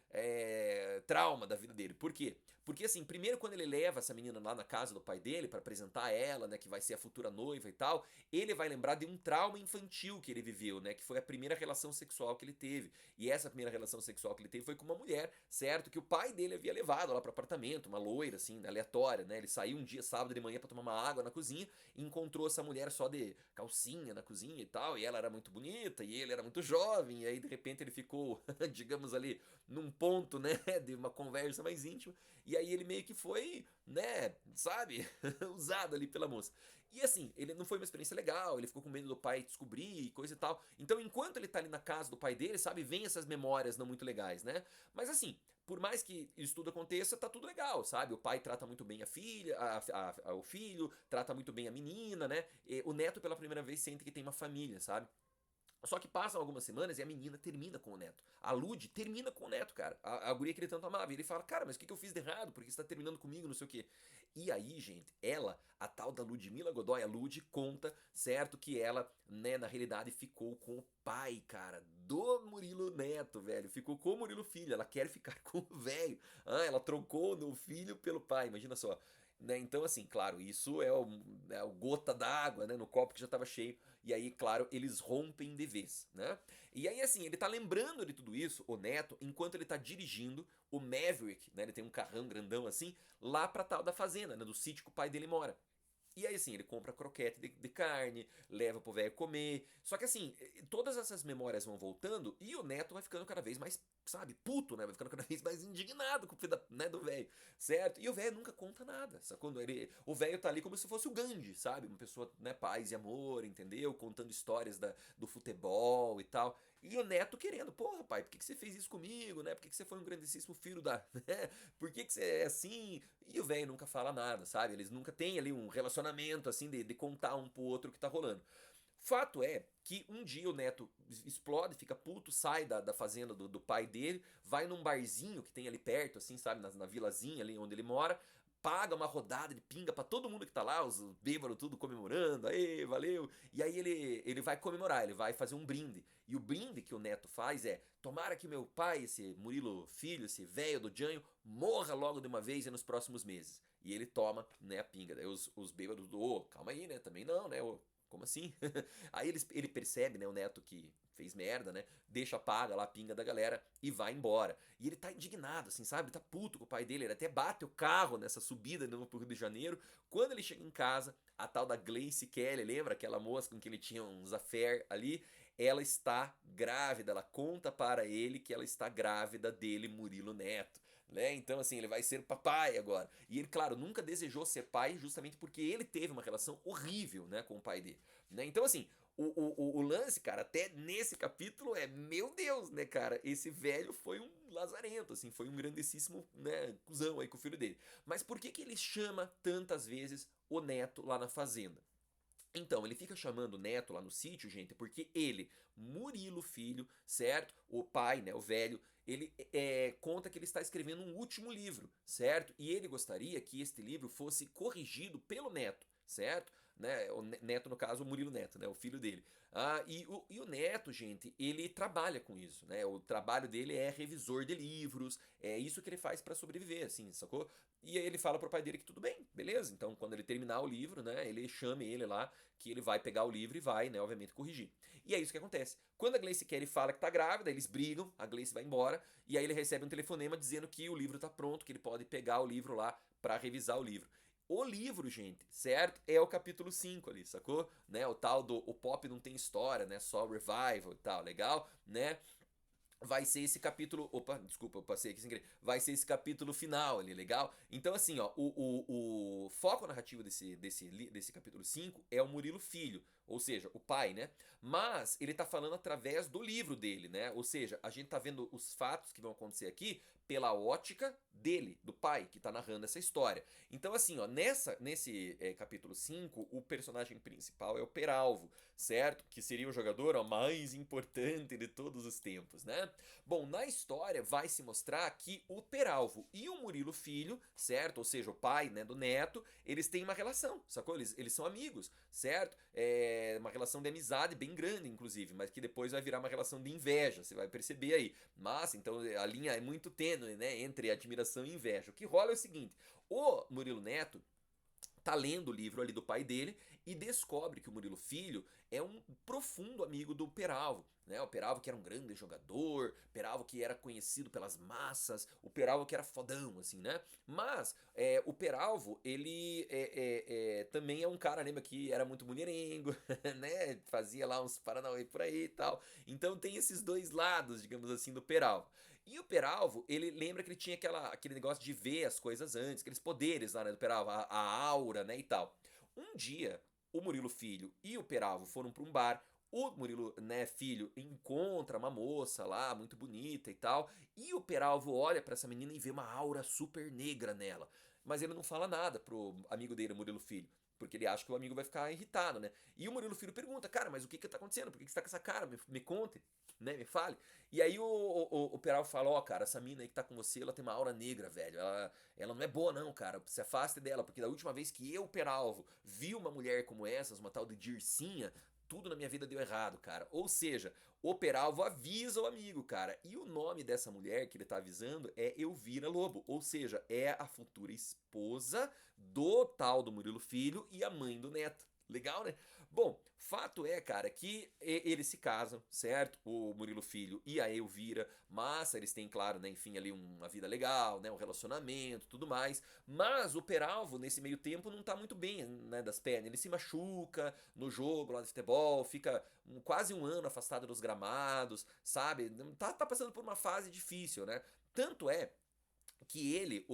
trauma da vida dele. Por quê? Porque assim, primeiro quando ele leva essa menina lá na casa do pai dele para apresentar ela, né, que vai ser a futura noiva e tal, ele vai lembrar de um trauma infantil que ele viveu, né, que foi a primeira relação sexual que ele teve. E essa primeira relação sexual que ele teve foi com uma mulher, certo? Que o pai dele havia levado lá pro apartamento, uma loira assim, aleatória, né? Ele saiu um dia sábado de manhã para tomar uma água na cozinha e encontrou essa mulher só de calcinha na cozinha e tal, e ela era muito bonita e ele era muito jovem, e aí de repente ele ficou, digamos ali, num ponto, né, de uma conversa mais íntima, e aí ele meio que foi, né, sabe, usado ali pela moça. E assim, ele não foi uma experiência legal, ele ficou com medo do pai descobrir e coisa e tal. Então, enquanto ele tá ali na casa do pai dele, sabe, vem essas memórias não muito legais, né? Mas assim, por mais que isso tudo aconteça, tá tudo legal, sabe? O pai trata muito bem a filha, o filho, trata muito bem a menina, né? E o neto, pela primeira vez, sente que tem uma família, sabe? Só que passam algumas semanas e a menina termina com o neto. A Lud termina com o neto, cara. A guria que ele tanto amava. E ele fala, cara, mas o que eu fiz de errado? Por que você tá terminando comigo? Não sei o quê. E aí, gente, ela, a tal da Ludmila Godoy, a Lud, conta, certo, que ela, né, na realidade ficou com o pai, cara, do Murilo Neto, velho. Ficou com o Murilo Filho. Ela quer ficar com o velho. Ah, ela trocou o filho pelo pai, imagina só. Né? Então, assim, claro, isso é o gota d'água, né, no copo que já estava cheio. E aí, claro, eles rompem de vez, né? E aí, assim, ele tá lembrando de tudo isso, o Neto, enquanto ele tá dirigindo o Maverick, né? Ele tem um carrão grandão assim, lá pra tal da fazenda, né? Do sítio que o pai dele mora. E aí, assim, ele compra croquete de carne, leva pro velho comer. Só que, assim, todas essas memórias vão voltando e o neto vai ficando cada vez mais, sabe, puto, né? Vai ficando cada vez mais indignado com o filho né, do velho, certo? E o velho nunca conta nada, sacou? O velho tá ali como se fosse o Gandhi, sabe? Uma pessoa, né, paz e amor, entendeu? Contando histórias do futebol e tal. E o neto querendo, porra, pai, por que você fez isso comigo, né? Por que você foi um grandíssimo filho da. Né? Por que você é assim? E o velho nunca fala nada, sabe? Eles nunca têm ali um relacionamento assim de contar um pro outro o que tá rolando. Fato é que um dia o neto explode, fica puto, sai da fazenda do pai dele, vai num barzinho que tem ali perto, assim, sabe, na vilazinha ali onde ele mora, paga uma rodada de pinga pra todo mundo que tá lá, os bêbados tudo comemorando, aê, valeu. E aí ele vai comemorar, ele vai fazer um brinde. E o brinde que o neto faz é: tomara que meu pai, esse Murilo filho, esse velho do Janho, morra logo de uma vez e nos próximos meses. E ele toma, né, a pinga. Daí os bêbados do, ô, calma aí, né, também não, né, ô, como assim? Aí ele percebe, né, o neto que fez merda, né? Deixa paga lá a pinga da galera e vai embora. E ele tá indignado, assim, sabe? Ele tá puto com o pai dele, ele até bate o carro nessa subida de novo pro Rio de Janeiro. Quando ele chega em casa, a tal da Gleice Kelly, lembra aquela moça com quem ele tinha uns affair ali? Ela está grávida, ela conta para ele que ela está grávida dele, Murilo Neto, né? Então, assim, ele vai ser papai agora. E ele, claro, nunca desejou ser pai justamente porque ele teve uma relação horrível, né, com o pai dele, né? Então, assim, o lance, cara, até nesse capítulo é, meu Deus, né, cara, esse velho foi um lazarento, assim, foi um grandíssimo, né, cuzão aí com o filho dele. Mas por que que ele chama tantas vezes o neto lá na fazenda? Então, ele fica chamando o neto lá no sítio, gente, porque ele, Murilo Filho, certo? O pai, né, o velho, ele conta que ele está escrevendo um último livro, certo? E ele gostaria que este livro fosse corrigido pelo neto, certo? né? O Neto, no caso, o Murilo Neto, né? O filho dele. E o Neto, gente, ele trabalha com isso, né? O trabalho dele é revisor de livros, é isso que ele faz para sobreviver, assim, sacou? E aí ele fala pro pai dele que tudo bem, beleza? Então, quando ele terminar o livro, né, ele chame ele lá, que ele vai pegar o livro e vai, né, obviamente, corrigir. E é isso que acontece. Quando a Gleice Kelly fala que tá grávida, eles brigam, a Gleice vai embora, e aí ele recebe um telefonema dizendo que o livro tá pronto, que ele pode pegar o livro lá para revisar o livro. O livro, gente, certo? É o capítulo 5 ali, sacou? Né? O tal do O Pop Não Tem História, né? Só Revival e tal, legal, né? Vai ser esse capítulo. Opa, desculpa, eu passei aqui sem querer. Vai ser esse capítulo final ali, legal? Então, assim, ó, o foco narrativo desse capítulo 5 é o Murilo Filho, ou seja, o pai, né? Mas ele tá falando através do livro dele, né? Ou seja, a gente tá vendo os fatos que vão acontecer aqui pela ótica dele, do pai, que tá narrando essa história. Então, assim, ó, nesse capítulo 5 o personagem principal é o Peralvo, certo? Que seria o jogador ó, mais importante de todos os tempos, né? Bom, na história vai se mostrar que o Peralvo e o Murilo Filho, certo? Ou seja, o pai, né, do Neto, eles têm uma relação, sacou? Eles são amigos, certo? É uma relação de amizade bem grande, inclusive, mas que depois vai virar uma relação de inveja, você vai perceber aí. Mas, então, a linha é muito tênue, né, entre admiração e inveja. O que rola é o seguinte, o Murilo Neto tá lendo o livro ali do pai dele e descobre que o Murilo Filho é um profundo amigo do Peralvo, né? O Peralvo que era um grande jogador, Peralvo que era conhecido pelas massas, o Peralvo que era fodão, assim, né? Mas o Peralvo, ele também é um cara, lembra, que era muito mulherengo, né? Fazia lá uns paranauê por aí e tal. Então tem esses dois lados, digamos assim, do Peralvo. E o Peralvo, ele lembra que ele tinha aquele negócio de ver as coisas antes, aqueles poderes lá, né, do Peralvo, a aura, né, e tal. Um dia, o Murilo Filho e o Peralvo foram para um bar. O Murilo, né, filho, encontra uma moça lá, muito bonita e tal. E o Peralvo olha para essa menina e vê uma aura super negra nela. Mas ele não fala nada pro amigo dele, o Murilo Filho. Porque ele acha que o amigo vai ficar irritado, né? E o Murilo Filho pergunta, cara, mas o que que tá acontecendo? Por que que você tá com essa cara? Me conte, né? Me fale. E aí o Peralvo fala, ó, cara, essa mina aí que tá com você, ela tem uma aura negra, velho. Ela não é boa não, cara. Se afaste dela, porque da última vez que eu, Peralvo, vi uma mulher como essas, uma tal de Dircinha, tudo na minha vida deu errado, cara. Ou seja, o Peralvo avisa o amigo, cara. E o nome dessa mulher que ele tá avisando é Elvira Lobo. Ou seja, é a futura esposa do tal do Murilo Filho e a mãe do neto. Legal, né? Bom, fato é, cara, que eles se casam, certo? O Murilo Filho e a Elvira, mas eles têm, claro, né, enfim, ali uma vida legal, né, um relacionamento, tudo mais. Mas o Peralvo, nesse meio tempo, não tá muito bem, né, das pernas. Ele se machuca no jogo lá de futebol, fica quase um ano afastado dos gramados, sabe? Tá passando por uma fase difícil, né? Tanto é que ele,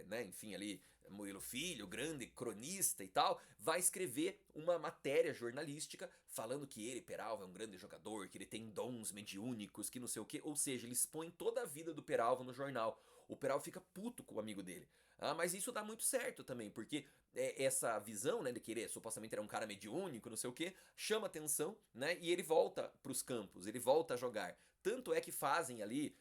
né, enfim, ali, Murilo Filho, grande cronista e tal, vai escrever uma matéria jornalística falando que ele, Peralva, é um grande jogador, que ele tem dons mediúnicos, que não sei o que, ou seja, ele expõe toda a vida do Peralva no jornal. O Peralva fica puto com o amigo dele. Mas isso dá muito certo também, porque essa visão, né, de que ele supostamente era um cara mediúnico, não sei o que, chama atenção, né, e ele volta pros campos, ele volta a jogar. Tanto é que fazem ali,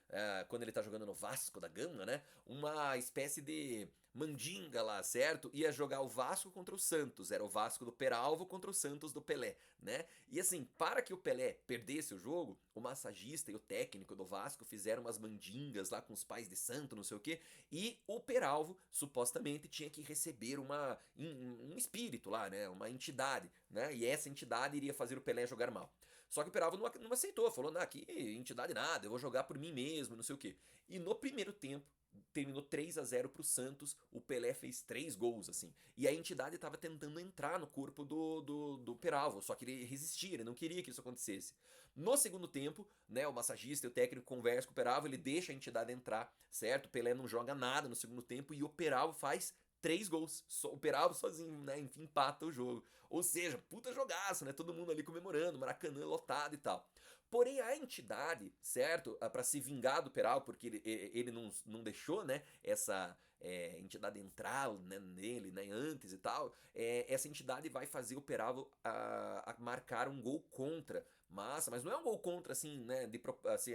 quando ele tá jogando no Vasco da Gama, né? Uma espécie de mandinga lá, certo? Ia jogar o Vasco contra o Santos. Era o Vasco do Peralvo contra o Santos do Pelé, né? E assim, para que o Pelé perdesse o jogo, o massagista e o técnico do Vasco fizeram umas mandingas lá com os pais de santo, não sei o quê. E o Peralvo, supostamente, tinha que receber um espírito lá, né? Uma entidade, né? E essa entidade iria fazer o Pelé jogar mal. Só que o Peralvo não aceitou, falou, não, que entidade nada, eu vou jogar por mim mesmo, não sei o quê. E no primeiro tempo, terminou 3-0 pro Santos, o Pelé fez 3 gols, assim. E a entidade estava tentando entrar no corpo do Peralvo, só que ele resistia, ele não queria que isso acontecesse. No segundo tempo, né, o massagista e o técnico conversam com o Peralvo, ele deixa a entidade entrar, certo? O Pelé não joga nada no segundo tempo e o Peralvo faz 3 gols. O Peralvo sozinho, né? Enfim, empata o jogo. Ou seja, puta jogaço, né? Todo mundo ali comemorando, Maracanã lotado e tal. Porém, a entidade, certo? Para se vingar do Peralvo, porque ele não deixou, né? Essa entidade entrar, né, nele, né? Antes e tal. Essa entidade vai fazer o Peralvo a marcar um gol contra. Mas não é um gol contra, assim, né? Assim,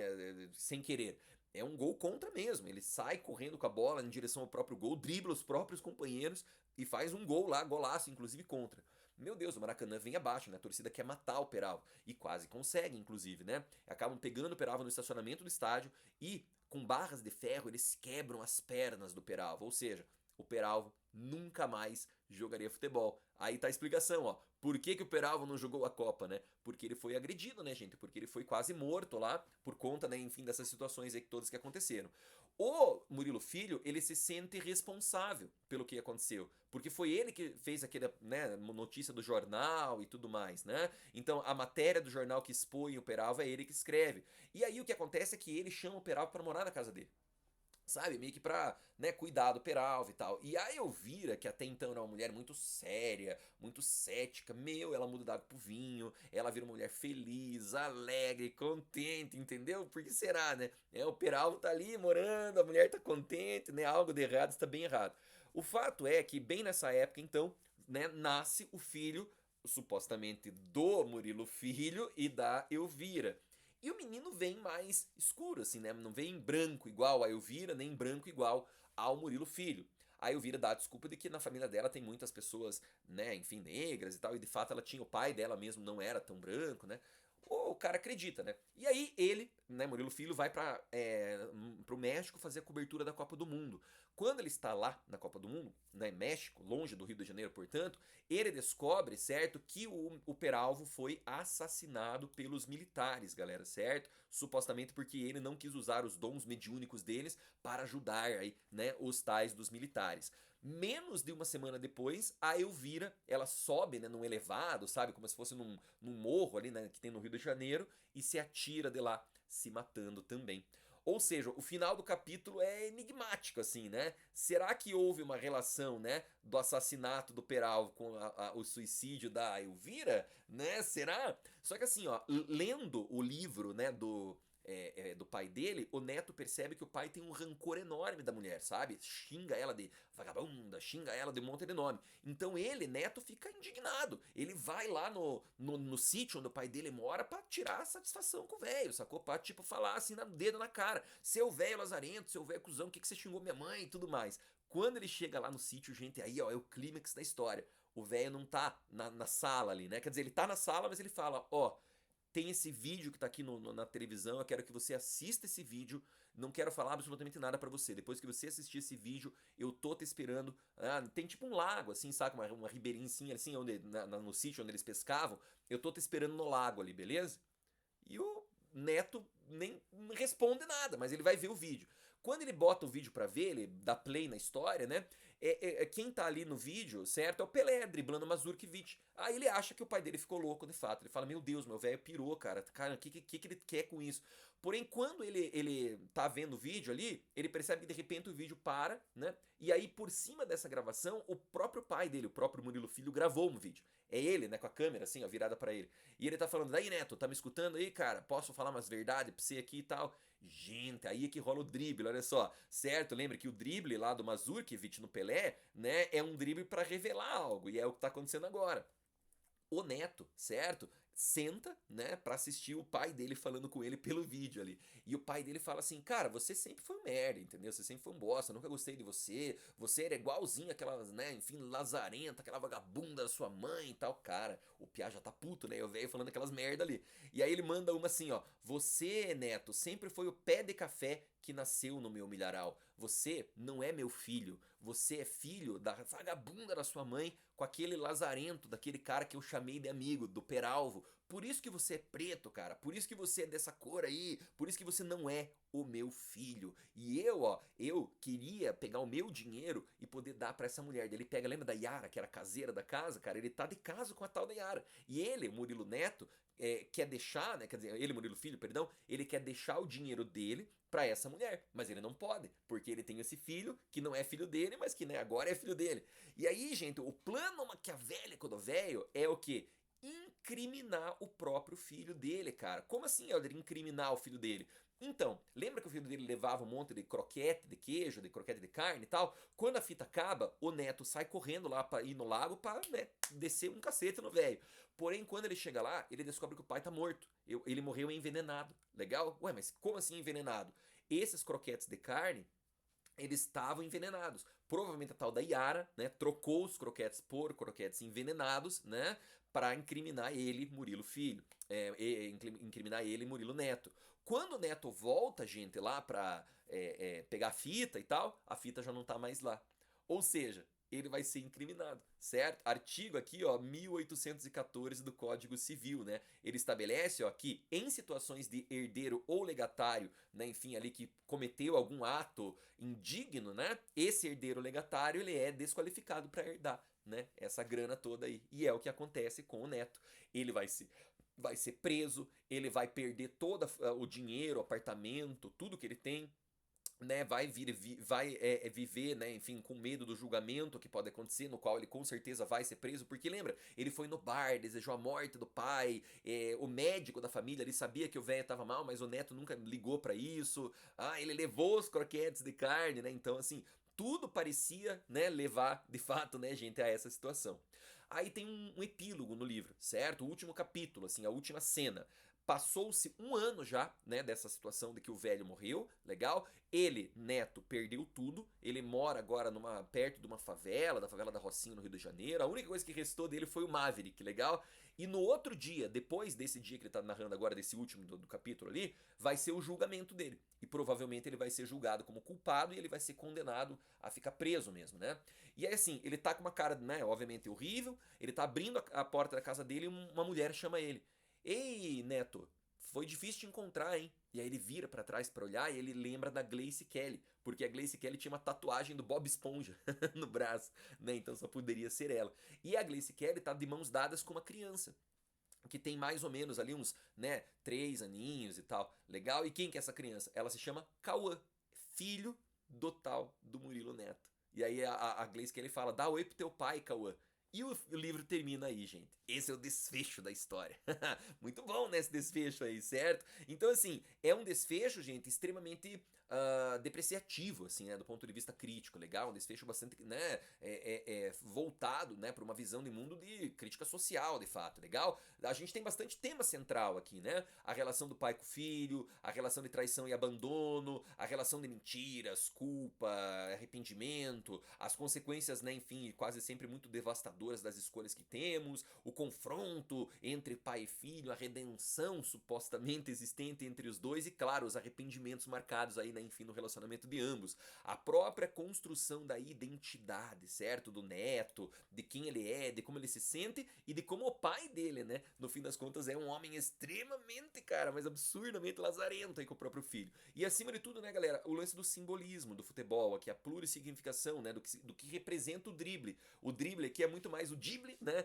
sem querer. É um gol contra mesmo. Ele sai correndo com a bola em direção ao próprio gol, dribla os próprios companheiros e faz um gol lá, golaço, inclusive contra. Meu Deus, o Maracanã vem abaixo, né? A torcida quer matar o Peralva. E quase consegue, inclusive, né? Acabam pegando o Peralva no estacionamento do estádio e, com barras de ferro, eles quebram as pernas do Peralva. Ou seja, o Peralva nunca mais jogaria futebol. Aí tá a explicação, ó. Por que, que o Peralva não jogou a Copa, né? Porque ele foi agredido, né, gente? Porque ele foi quase morto lá por conta, né, enfim, dessas situações aí que todas que aconteceram. O Murilo Filho, ele se sente responsável pelo que aconteceu, porque foi ele que fez aquela, né, notícia do jornal e tudo mais, né? Então a matéria do jornal que expõe o Peralva é ele que escreve. E aí o que acontece é que ele chama o Peralva para morar na casa dele. Sabe, meio que pra, né, cuidar do Peralva e tal. E a Elvira, que até então era uma mulher muito séria, muito cética, ela muda da água pro vinho, ela vira uma mulher feliz, alegre, contente, entendeu? Por que será, né? O Peralva tá ali morando, a mulher tá contente, né? Algo de errado está bem errado. O fato é que bem nessa época, então, né, nasce o filho, supostamente do Murilo Filho e da Elvira. E o menino vem mais escuro, assim, né? Não vem em branco igual a Elvira, nem em branco igual ao Murilo Filho. A Elvira dá a desculpa de que na família dela tem muitas pessoas, né, enfim, negras e tal, e de fato ela tinha, o pai dela mesmo não era tão branco, né? O cara acredita, né? E aí ele, né, Murilo Filho, vai para pro México fazer a cobertura da Copa do Mundo. Quando ele está lá na Copa do Mundo, né, México, longe do Rio de Janeiro, portanto, ele descobre, certo, que o Peralvo foi assassinado pelos militares, galera, certo? Supostamente porque ele não quis usar os dons mediúnicos deles para ajudar aí, né, os tais dos militares. Menos de uma semana depois, a Elvira, ela sobe, né, num elevado, sabe, como se fosse num morro ali, né, que tem no Rio de Janeiro, e se atira de lá, se matando também. Ou seja, o final do capítulo é enigmático, assim, né? Será que houve uma relação, né, do assassinato do Peralvo com o suicídio da Elvira, né? Será? Só que assim, ó, lendo o livro, né, do pai dele, o neto percebe que o pai tem um rancor enorme da mulher, sabe? Xinga ela de vagabunda, xinga ela de um monte de nome. Então ele, neto, fica indignado. Ele vai lá no sítio onde o pai dele mora pra tirar a satisfação com o velho, sacou? Pra, tipo, falar assim, no dedo na cara. Seu velho lazarento, seu velho cuzão, o que você xingou minha mãe e tudo mais. Quando ele chega lá no sítio, gente, aí, ó, é o clímax da história. O velho não tá na sala ali, né? Quer dizer, ele tá na sala, mas ele fala, ó, tem esse vídeo que tá aqui na televisão, eu quero que você assista esse vídeo, não quero falar absolutamente nada pra você. Depois que você assistir esse vídeo, eu tô te esperando. Tem tipo um lago, assim, sabe? Uma ribeirinha assim, onde, no sítio onde eles pescavam. Eu tô te esperando no lago ali, beleza? E o neto nem responde nada, mas ele vai ver o vídeo. Quando ele bota o vídeo pra ver, ele dá play na história, né? Quem tá ali no vídeo, certo? É o Pelé, driblando o Mazurkiewicz. Aí ele acha que o pai dele ficou louco, de fato. Ele fala, meu Deus, meu velho pirou, cara. Cara, o que ele quer com isso? Porém, quando ele tá vendo o vídeo ali, ele percebe que de repente o vídeo para, né? E aí, por cima dessa gravação, o próprio pai dele, o próprio Murilo Filho, gravou um vídeo. É ele, né, com a câmera assim, ó, virada pra ele. E ele tá falando, daí Neto, tá me escutando aí, cara? Posso falar umas verdades pra você aqui e tal? Gente, aí é que rola o drible, olha só. Certo? Lembra que o drible lá do Mazurkiewicz no Pelé, né, é um drible pra revelar algo. E é o que tá acontecendo agora. O neto, certo? Senta, né, pra assistir o pai dele falando com ele pelo vídeo ali. E o pai dele fala assim, cara, você sempre foi um merda, entendeu? Você sempre foi um bosta, nunca gostei de você. Você era igualzinho aquela, né, enfim, lazarenta, aquela vagabunda da sua mãe e tal. Cara, o Piá já tá puto, né? Eu veio falando aquelas merda ali. E aí ele manda uma assim, ó. Você, neto, sempre foi o pé de café que nasceu no meu milharal. Você não é meu filho. Você é filho da vagabunda da sua mãe com aquele lazarento, daquele cara que eu chamei de amigo, do Peralvo. Por isso que você é preto, cara. Por isso que você é dessa cor aí. Por isso que você não é o meu filho. E eu, ó, eu queria pegar o meu dinheiro e poder dar pra essa mulher. Ele pega, lembra da Yara, que era caseira da casa, cara? Ele tá de caso com a tal da Yara. E ele, Murilo Neto, quer deixar, né? Quer dizer, ele, Murilo Filho, perdão, ele quer deixar o dinheiro dele pra essa mulher, mas ele não pode, porque ele tem esse filho que não é filho dele, mas que, né, agora é filho dele. E aí, gente, o plano maquiavélico do velho é o quê? Incriminar o próprio filho dele, cara. Como assim, Helder, incriminar o filho dele? Então, lembra que o filho dele levava um monte de croquete de queijo, de croquete de carne e tal? Quando a fita acaba, o neto sai correndo lá pra ir no lago pra, né, descer um cacete no velho. Porém, quando ele chega lá, ele descobre que o pai tá morto. Ele morreu envenenado. Legal? Ué, mas como assim envenenado? esses croquetes de carne, eles estavam envenenados. Provavelmente a tal da Yara, né, trocou os croquetes por croquetes envenenados, né, para incriminar ele, Murilo Filho, incriminar ele, Murilo Neto. Quando o Neto volta, gente, lá pra pegar a fita e tal, a fita já não tá mais lá. Ou seja, ele vai ser incriminado, certo? Artigo aqui, ó, 1814 do Código Civil, né? Ele estabelece, ó, que em situações de herdeiro ou legatário, né, enfim, ali que cometeu algum ato indigno, né? Esse herdeiro legatário, ele é desqualificado para herdar, né? Essa grana toda aí. E é o que acontece com o Neto. Ele vai ser preso, ele vai perder todo o dinheiro, o apartamento, tudo que ele tem, né, vai viver, né, enfim, com medo do julgamento que pode acontecer, no qual ele com certeza vai ser preso, porque lembra, ele foi no bar, desejou a morte do pai, o médico da família, ele sabia que o velho estava mal, mas o neto nunca ligou para isso, ele levou os croquetes de carne, né, então assim, tudo parecia, né, levar de fato, né, gente, a essa situação. Aí tem um epílogo no livro, certo? O último capítulo, assim, a última cena. Passou-se um ano já, né, dessa situação de que o velho morreu, legal? Ele, Neto, perdeu tudo. Ele mora agora perto de uma favela, da favela da Rocinha, no Rio de Janeiro. A única coisa que restou dele foi o Maverick, legal? E no outro dia, depois desse dia que ele tá narrando agora, desse último do capítulo ali, vai ser o julgamento dele. E provavelmente ele vai ser julgado como culpado e ele vai ser condenado a ficar preso mesmo, né? E aí assim, ele tá com uma cara, né, obviamente horrível. Ele tá abrindo a porta da casa dele e uma mulher chama ele. Ei, Neto, foi difícil te encontrar, hein? E aí ele vira pra trás pra olhar e ele lembra da Gleice Kelly, porque a Gleice Kelly tinha uma tatuagem do Bob Esponja no braço, né? Então só poderia ser ela. E a Gleice Kelly tá de mãos dadas com uma criança, que tem mais ou menos ali uns, né, 3 aninhos e tal. Legal? E quem que é essa criança? Ela se chama Cauã, filho do tal do Murilo Neto. E aí a Gleice Kelly fala, dá oi pro teu pai, Cauã. E o livro termina aí, gente. Esse é o desfecho da história. Muito bom, né, esse desfecho aí, certo? Então, assim, é um desfecho, gente, extremamente depreciativo, assim, né, do ponto de vista crítico, legal? Um desfecho bastante, né, voltado, né, para uma visão de mundo de crítica social, de fato, legal? A gente tem bastante tema central aqui, né? A relação do pai com o filho, a relação de traição e abandono, a relação de mentiras, culpa, arrependimento, as consequências, né, enfim, quase sempre muito devastadoras das escolhas que temos, o confronto entre pai e filho, a redenção supostamente existente entre os dois e, claro, os arrependimentos marcados aí, né, enfim, no relacionamento de ambos. A própria construção da identidade, certo? Do neto, de quem ele é, de como ele se sente e de como o pai dele, né, no fim das contas é um homem extremamente, cara, mas absurdamente lazarento aí com o próprio filho. E acima de tudo, né, galera, o lance do simbolismo do futebol, aqui a plurissignificação, né, do que representa o drible. O drible aqui é muito mais o drible, né,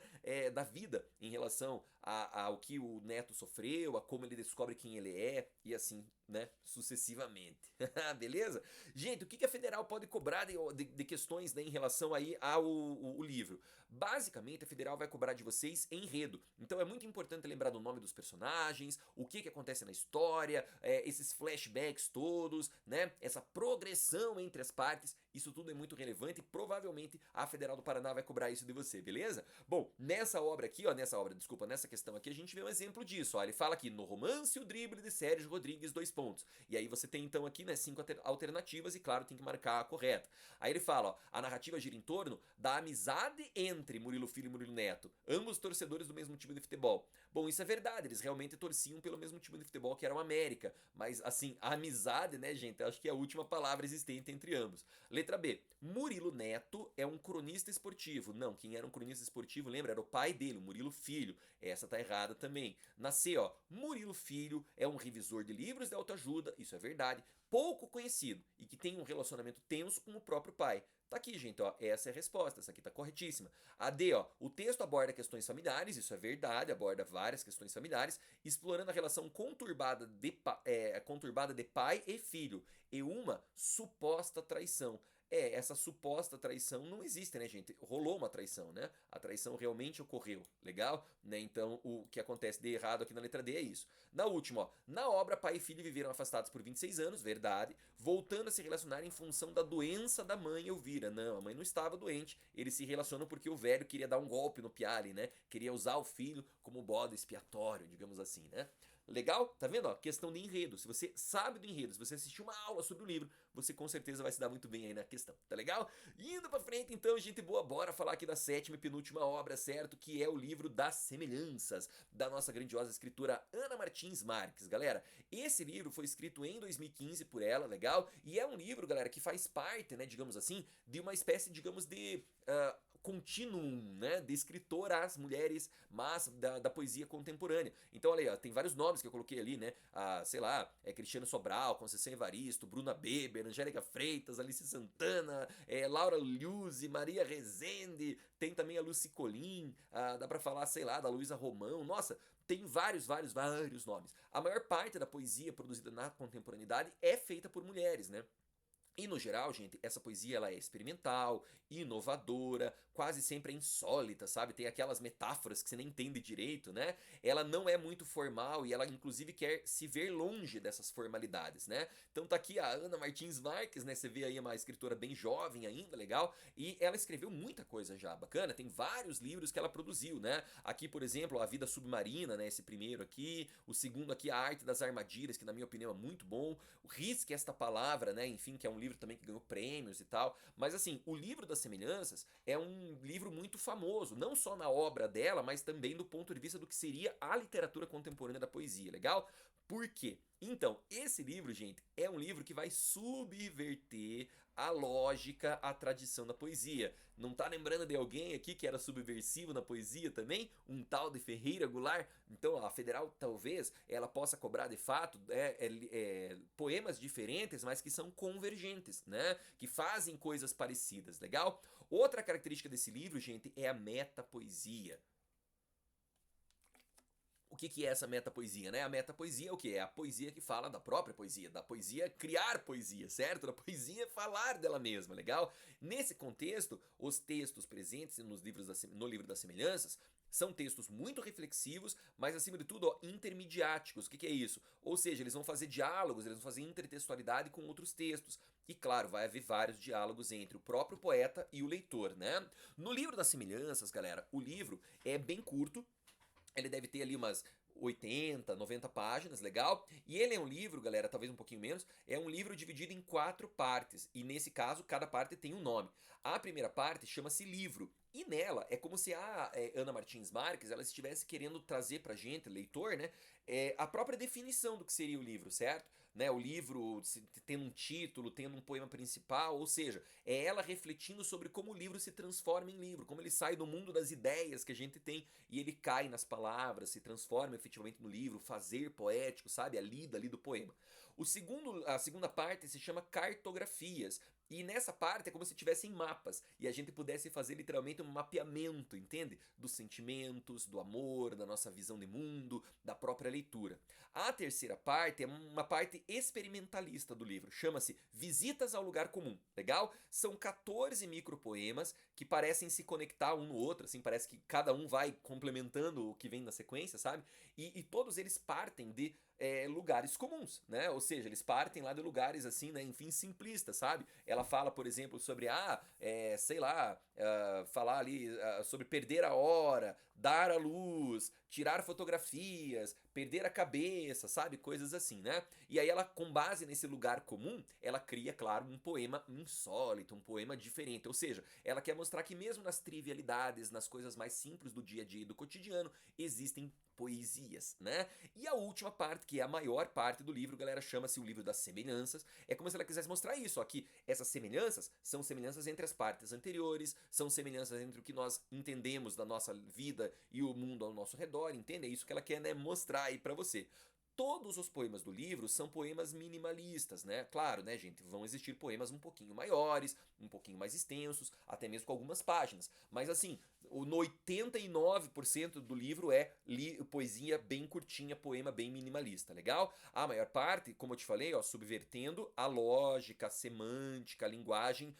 da vida em relação ao que o neto sofreu, a como ele descobre quem ele é e assim, né, sucessivamente. Beleza? Gente, o que a federal pode cobrar de questões, né, em relação aí ao o livro? Basicamente, a federal vai cobrar de vocês enredo. Então é muito importante lembrar do nome dos personagens, o que acontece na história, esses flashbacks todos, né? Essa progressão entre as partes. Isso tudo é muito relevante e provavelmente a Federal do Paraná vai cobrar isso de você, beleza? Bom, nessa obra aqui, ó, nessa questão aqui, a gente vê um exemplo disso, ó. Ele fala aqui, no romance o drible de Sérgio Rodrigues, 2 pontos. E aí você tem então aqui, né, 5 alternativas e claro, tem que marcar a correta. Aí ele fala, ó, a narrativa gira em torno da amizade entre Murilo Filho e Murilo Neto, ambos torcedores do mesmo time de futebol. Bom, isso é verdade, eles realmente torciam pelo mesmo time de futebol que era o América, mas assim, a amizade, né, gente, acho que é a última palavra existente entre ambos. Letra B. Murilo Neto é um cronista esportivo. Não, quem era um cronista esportivo, lembra? Era o pai dele, o Murilo Filho. Essa tá errada também. Na C, ó. Murilo Filho é um revisor de livros de autoajuda. Isso é verdade. Pouco conhecido e que tem um relacionamento tenso com o próprio pai. Tá aqui, gente, ó. Essa é a resposta. Essa aqui tá corretíssima. A D, ó. O texto aborda questões familiares. Isso é verdade. Aborda várias questões familiares, explorando a relação conturbada de pai e filho e uma suposta traição. Essa suposta traição não existe, né, gente? Rolou uma traição, né? A traição realmente ocorreu, legal? Né? Então, o que acontece de errado aqui na letra D é isso. Na última, ó, na obra, pai e filho viveram afastados por 26 anos, verdade, voltando a se relacionar em função da doença da mãe Elvira. Não, a mãe não estava doente, eles se relacionam porque o velho queria dar um golpe no Piali, né? Queria usar o filho como bode expiatório, digamos assim, né? Legal? Tá vendo? Ó, questão de enredo. Se você sabe do enredo, se você assistiu uma aula sobre o livro, você com certeza vai se dar muito bem aí na questão, tá legal? Indo pra frente então, gente boa, bora falar aqui da sétima e penúltima obra, certo? Que é o livro das Semelhanças, da nossa grandiosa escritora Ana Martins Marques. Galera, esse livro foi escrito em 2015 por ela, legal? E é um livro, galera, que faz parte, né, digamos assim, de uma espécie, digamos, de continuum, né, de escritoras mulheres, mas da poesia contemporânea. Então, olha aí, ó, tem vários nomes que eu coloquei ali, né, sei lá, Cristiano Sobral, Conceição Evaristo, Bruna Beber, Angélica Freitas, Alice Santana, Laura Liuzzi, Maria Rezende, tem também a Lucy Colin, dá pra falar, sei lá, da Luísa Romão, nossa, tem vários nomes. A maior parte da poesia produzida na contemporaneidade é feita por mulheres, né? E no geral, gente, essa poesia ela é experimental, inovadora, quase sempre é insólita, sabe? Tem aquelas metáforas que você nem entende direito, né? Ela não é muito formal e ela inclusive quer se ver longe dessas formalidades, né? Então tá aqui a Ana Martins Marques, né? Você vê aí uma escritora bem jovem ainda, legal? E ela escreveu muita coisa já, bacana. Tem vários livros que ela produziu, né? Aqui, por exemplo, A Vida Submarina, né? Esse primeiro aqui. O segundo aqui, A Arte das Armadilhas, que na minha opinião é muito bom. O Risque Esta Palavra, né? Enfim, que é um livro também que ganhou prêmios e tal. Mas assim, o livro das Semelhanças é um livro muito famoso, não só na obra dela, mas também do ponto de vista do que seria a literatura contemporânea da poesia, legal? Por quê? Então, esse livro, gente, é um livro que vai subverter a lógica, a tradição da poesia. Não tá lembrando de alguém aqui que era subversivo na poesia também? Um tal de Ferreira Goulart? Então, a Federal talvez ela possa cobrar de fato poemas diferentes, mas que são convergentes, né? Que fazem coisas parecidas, legal? Outra característica desse livro, gente, é a metapoesia. O que é essa metapoesia, né? A metapoesia é o que? É a poesia que fala da própria poesia, da poesia criar poesia, certo? Da poesia falar dela mesma, legal? Nesse contexto, os textos presentes no livro das semelhanças são textos muito reflexivos, mas acima de tudo, ó, intermediáticos. O que é isso? Ou seja, eles vão fazer diálogos, eles vão fazer intertextualidade com outros textos. E claro, vai haver vários diálogos entre o próprio poeta e o leitor, né? No livro das semelhanças, galera, o livro é bem curto. Ele deve ter ali umas 80, 90 páginas, legal? E ele é um livro, galera, talvez um pouquinho menos, é um livro dividido em 4 partes. E nesse caso, cada parte tem um nome. A primeira parte chama-se livro. E nela é como se a Ana Martins Marques ela estivesse querendo trazer pra gente, leitor, né, a própria definição do que seria o livro, certo? Né, o livro tendo um título, tendo um poema principal, ou seja, é ela refletindo sobre como o livro se transforma em livro, como ele sai do mundo das ideias que a gente tem e ele cai nas palavras, se transforma efetivamente no livro, fazer poético, sabe? A lida ali do poema. A segunda parte se chama cartografias. E nessa parte é como se tivessem mapas e a gente pudesse fazer literalmente um mapeamento, entende? Dos sentimentos, do amor, da nossa visão de mundo, da própria leitura. A terceira parte é uma parte experimentalista do livro, chama-se Visitas ao Lugar Comum, legal? São 14 micropoemas que parecem se conectar um no outro, assim, parece que cada um vai complementando o que vem na sequência, sabe? E todos eles partem de lugares comuns, né? Ou seja, eles partem lá de lugares assim, né? Enfim, simplistas, sabe? Ela fala, por exemplo, sobre, sei lá, falar ali sobre perder a hora, dar a luz, tirar fotografias, perder a cabeça, sabe? Coisas assim, né? E aí ela, com base nesse lugar comum, ela cria, claro, um poema insólito, um poema diferente. Ou seja, ela quer mostrar que mesmo nas trivialidades, nas coisas mais simples do dia a dia e do cotidiano, existem poesias, né? E a última parte, que é a maior parte do livro, galera, chama-se o livro das semelhanças. É como se ela quisesse mostrar isso, ó, que essas semelhanças são semelhanças entre as partes anteriores, são semelhanças entre o que nós entendemos da nossa vida e o mundo ao nosso redor, entende? É isso que ela quer, né, mostrar aí pra você. Todos os poemas do livro são poemas minimalistas, né? Claro, né, gente? Vão existir poemas um pouquinho maiores, um pouquinho mais extensos, até mesmo com algumas páginas. Mas assim, no 89% do livro é poesia bem curtinha, poema bem minimalista, legal? A maior parte, como eu te falei, ó, subvertendo a lógica, a semântica, a linguagem,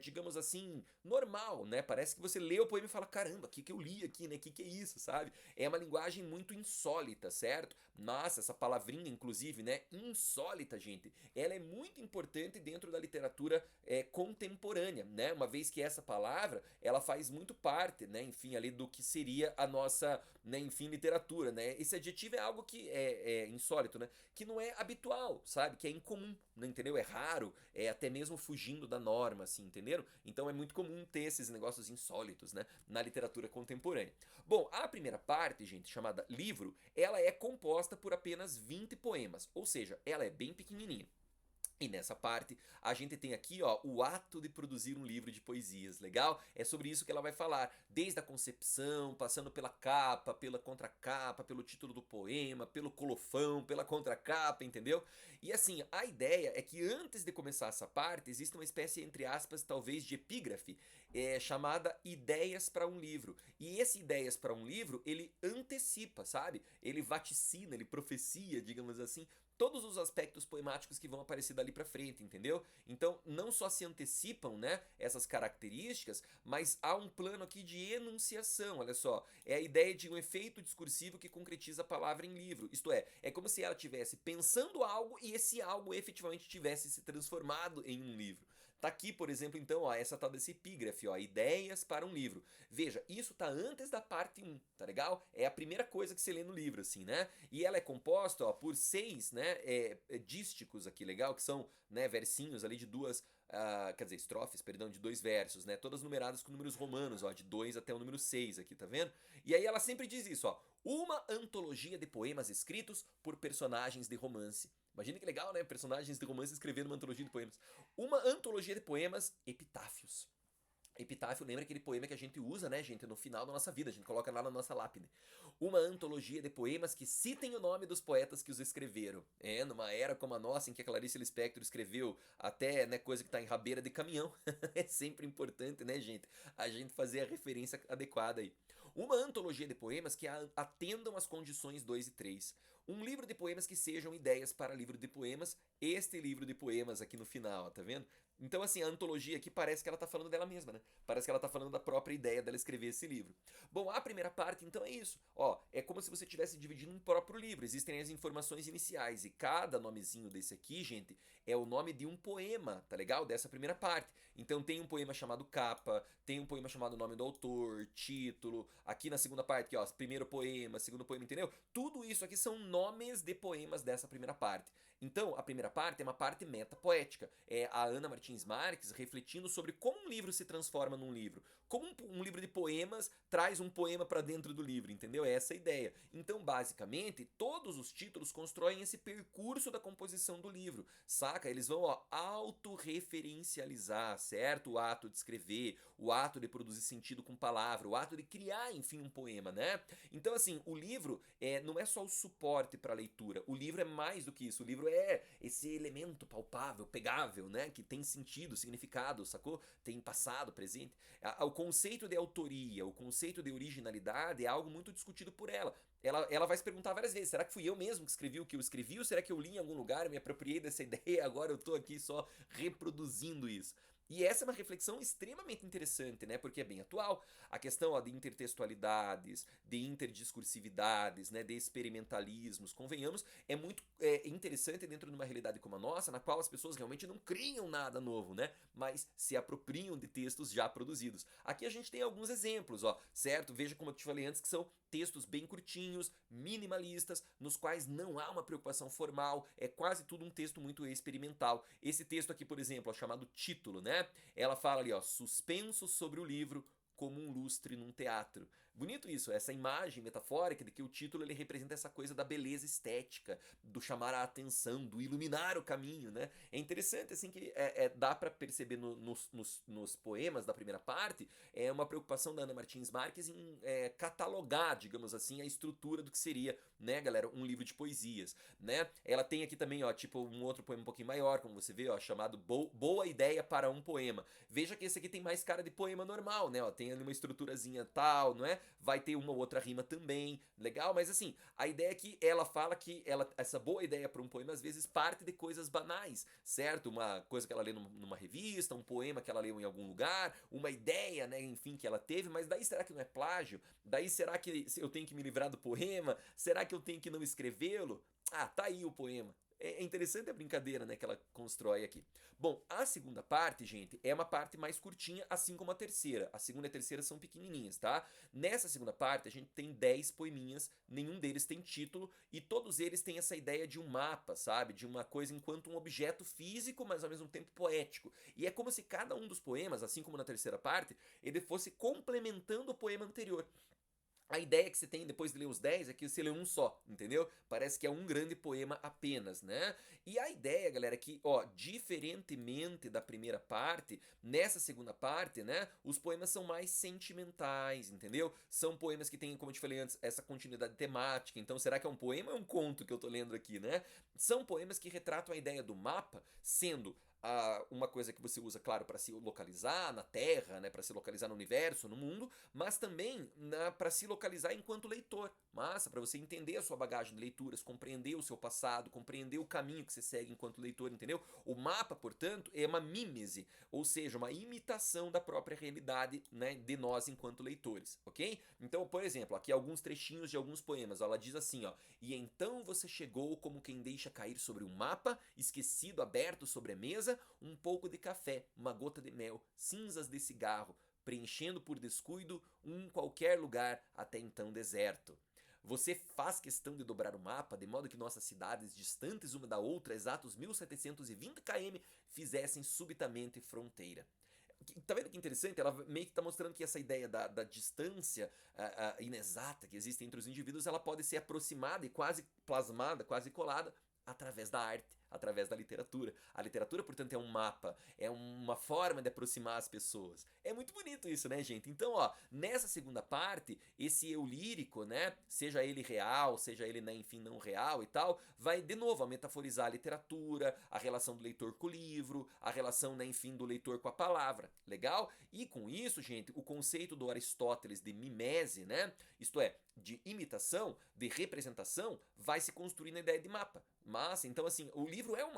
digamos assim, normal, né? Parece que você lê o poema e fala, caramba, o que eu li aqui, né? O que é isso, sabe? É uma linguagem muito insólita, certo? Nossa, essa palavrinha, inclusive, né? Insólita, gente. Ela é muito importante dentro da literatura contemporânea, né? Uma vez que essa palavra, ela faz muito parte, parte, né, enfim, ali do que seria a nossa, né, enfim, literatura, né? Esse adjetivo é algo que é insólito, né? Que não é habitual, sabe? Que é incomum, né, entendeu? É raro, é até mesmo fugindo da norma, assim, entenderam? Então é muito comum ter esses negócios insólitos, né, na literatura contemporânea. Bom, a primeira parte, gente, chamada livro, ela é composta por apenas 20 poemas, ou seja, ela é bem pequenininha. E nessa parte, a gente tem aqui, ó, o ato de produzir um livro de poesias, legal? É sobre isso que ela vai falar, desde a concepção, passando pela capa, pela contracapa, pelo título do poema, pelo colofão, pela contracapa, entendeu? E assim, a ideia é que antes de começar essa parte, existe uma espécie, entre aspas, talvez de epígrafe, chamada Ideias para um Livro. E esse Ideias para um Livro, ele antecipa, sabe? Ele vaticina, ele profecia, digamos assim, todos os aspectos poemáticos que vão aparecer dali pra frente, entendeu? Então, não só se antecipam, né, essas características, mas há um plano aqui de enunciação, olha só. É a ideia de um efeito discursivo que concretiza a palavra em livro. Isto é como se ela estivesse pensando algo e esse algo efetivamente tivesse se transformado em um livro. Tá aqui, por exemplo, então, ó, essa tal desse epígrafe, ó, ideias para um livro. Veja, isso tá antes da parte 1, tá legal? É a primeira coisa que você lê no livro, assim, né? E ela é composta, ó, por 6, né, dísticos aqui, legal? Que são, né, versinhos ali de duas, quer dizer, estrofes, perdão, de 2 versos, né? Todas numeradas com números romanos, ó, de 2 até o número 6 aqui, tá vendo? E aí ela sempre diz isso, ó, uma antologia de poemas escritos por personagens de romance. Imagina que legal, né? Personagens de romance escrevendo uma antologia de poemas. Uma antologia de poemas epitáfios. Epitáfio lembra aquele poema que a gente usa, né, gente, no final da nossa vida, a gente coloca lá na nossa lápide. Uma antologia de poemas que citem o nome dos poetas que os escreveram. Numa era como a nossa, em que a Clarice Lispector escreveu até, né, coisa que tá em rabeira de caminhão. É sempre importante, né, gente, a gente fazer a referência adequada aí. Uma antologia de poemas que atendam às condições 2 e 3. Um livro de poemas que sejam ideias para livro de poemas. Este livro de poemas aqui no final, tá vendo? Então, assim, a antologia aqui parece que ela tá falando dela mesma, né? Parece que ela tá falando da própria ideia dela escrever esse livro. Bom, a primeira parte, então, é isso. Ó, é como se você estivesse dividindo um próprio livro. Existem as informações iniciais e cada nomezinho desse aqui, gente, é o nome de um poema, tá legal? Dessa primeira parte. Então, tem um poema chamado capa, tem um poema chamado nome do autor, título. Aqui na segunda parte, aqui, ó, primeiro poema, segundo poema, entendeu? Tudo isso aqui são nomes de poemas dessa primeira parte. Então, a primeira parte é uma parte metapoética. É a Ana Martins Marques refletindo sobre como um livro se transforma num livro. Como um livro de poemas traz um poema para dentro do livro, entendeu? É essa a ideia. Então, basicamente, todos os títulos constroem esse percurso da composição do livro, saca? Eles vão, ó, autorreferencializar, certo? O ato de escrever, o ato de produzir sentido com palavra, o ato de criar, enfim, um poema, né? Então, assim, o livro não é só o suporte para a leitura. O livro é mais do que isso. O livro é esse elemento palpável, pegável, né? Que tem sentido, significado, sacou? Tem passado, presente. O conceito de autoria, o conceito de originalidade é algo muito discutido por ela. Ela vai se perguntar várias vezes, será que fui eu mesmo que escrevi o que eu escrevi? Ou será que eu li em algum lugar, me apropriei dessa ideia e agora eu tô aqui só reproduzindo isso? E essa é uma reflexão extremamente interessante, né? Porque é bem atual. A questão, ó, de intertextualidades, de interdiscursividades, né? De experimentalismos, convenhamos, é muito interessante dentro de uma realidade como a nossa, na qual as pessoas realmente não criam nada novo, né? Mas se apropriam de textos já produzidos. Aqui a gente tem alguns exemplos, ó, certo? Veja como eu te falei antes, que são textos bem curtinhos, minimalistas, nos quais não há uma preocupação formal, é quase tudo um texto muito experimental. Esse texto aqui, por exemplo, ó, chamado Título, né? Ela fala ali, ó, suspenso sobre o livro como um lustre num teatro. Bonito isso, essa imagem metafórica de que o título ele representa essa coisa da beleza estética, do chamar a atenção, do iluminar o caminho, né? É interessante, assim, que dá para perceber nos poemas da primeira parte uma preocupação da Ana Martins Marques em catalogar, digamos assim, a estrutura do que seria, né, galera, um livro de poesias, né? Ela tem aqui também, ó, tipo, um outro poema um pouquinho maior, como você vê, ó, chamado Boa Ideia para um Poema. Veja que esse aqui tem mais cara de poema normal, né? Ó, tem ali uma estruturazinha tal, não é? Vai ter uma outra rima também, legal? Mas assim, a ideia é que ela fala que essa boa ideia para um poema às vezes parte de coisas banais, certo? Uma coisa que ela lê numa revista, um poema que ela leu em algum lugar, uma ideia, né, enfim, que ela teve, mas daí será que não é plágio? Daí será que eu tenho que me livrar do poema? Será que eu tenho que não escrevê-lo? Ah, tá aí o poema. É interessante a brincadeira, né, que ela constrói aqui. Bom, a segunda parte, gente, é uma parte mais curtinha, assim como a terceira. A segunda e a terceira são pequenininhas, tá? Nessa segunda parte, a gente tem 10 poeminhas, nenhum deles tem título, e todos eles têm essa ideia de um mapa, sabe? De uma coisa enquanto um objeto físico, mas ao mesmo tempo poético. E é como se cada um dos poemas, assim como na terceira parte, ele fosse complementando o poema anterior. A ideia que você tem depois de ler os 10 é que você lê um só, entendeu? Parece que é um grande poema apenas, né? E a ideia, galera, é que, ó, diferentemente da primeira parte, nessa segunda parte, né, os poemas são mais sentimentais, entendeu? São poemas que têm, como eu te falei antes, essa continuidade temática. Então, será que é um poema ou é um conto que eu tô lendo aqui, né? São poemas que retratam a ideia do mapa sendo uma coisa que você usa, claro, para se localizar na Terra, né, para se localizar no universo, no mundo, mas também para se localizar enquanto leitor. Massa, para você entender a sua bagagem de leituras, compreender o seu passado, compreender o caminho que você segue enquanto leitor, entendeu? O mapa, portanto, é uma mímese, ou seja, uma imitação da própria realidade, né, de nós enquanto leitores, ok? Então, por exemplo, aqui alguns trechinhos de alguns poemas. Ela diz assim, ó: e então você chegou como quem deixa cair sobre um mapa, esquecido, aberto sobre a mesa, um pouco de café, uma gota de mel, cinzas de cigarro, preenchendo por descuido um qualquer lugar até então deserto. Você faz questão de dobrar o mapa de modo que nossas cidades, distantes uma da outra, exatos 1720 km, fizessem subitamente fronteira. Tá vendo que interessante? Ela meio que tá mostrando que essa ideia da distância inexata que existe entre os indivíduos, ela pode ser aproximada e quase plasmada, quase colada através da arte, através da literatura. A literatura, portanto, é um mapa, é uma forma de aproximar as pessoas. É muito bonito isso, né, gente? Então, ó, nessa segunda parte, esse eu lírico, né, seja ele real, seja ele, né, enfim, não real e tal, vai de novo a metaforizar a literatura, a relação do leitor com o livro, a relação, né, enfim, do leitor com a palavra. Legal? E com isso, gente, o conceito do Aristóteles de mimese, né, isto é, de imitação, de representação, vai se construir na ideia de mapa. Massa, então assim, o livro é um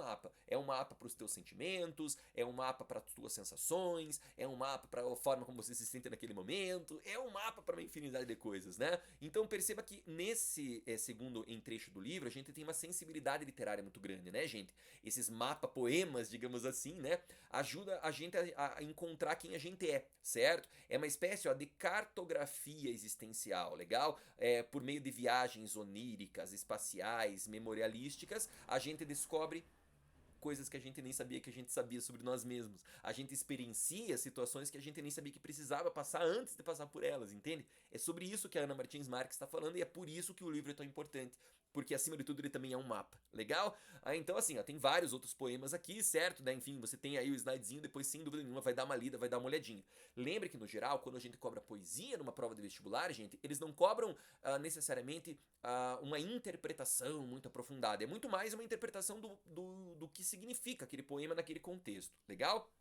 mapa para os teus sentimentos, é um mapa para as tuas sensações, é um mapa para a forma como você se sente naquele momento, é um mapa para uma infinidade de coisas, né? Então perceba que nesse segundo trecho do livro a gente tem uma sensibilidade literária muito grande, né, gente? Esses mapa-poemas, digamos assim, né, ajuda a gente a encontrar quem a gente é, certo? É uma espécie, ó, de cartografia existencial, legal? Por meio de viagens oníricas, espaciais, memorialísticas, a gente descobre coisas que a gente nem sabia que a gente sabia sobre nós mesmos. A gente experiencia situações que a gente nem sabia que precisava passar antes de passar por elas, entende? É sobre isso que a Ana Martins Marques está falando e é por isso que o livro é tão importante. Porque acima de tudo ele também é um mapa, legal? Então assim, ó, tem vários outros poemas aqui, certo? Né? Enfim, você tem aí o slidezinho, depois sem dúvida nenhuma vai dar uma lida, vai dar uma olhadinha. Lembre que no geral, quando a gente cobra poesia numa prova de vestibular, gente, eles não cobram necessariamente uma interpretação muito aprofundada. É muito mais uma interpretação do que significa aquele poema naquele contexto, legal?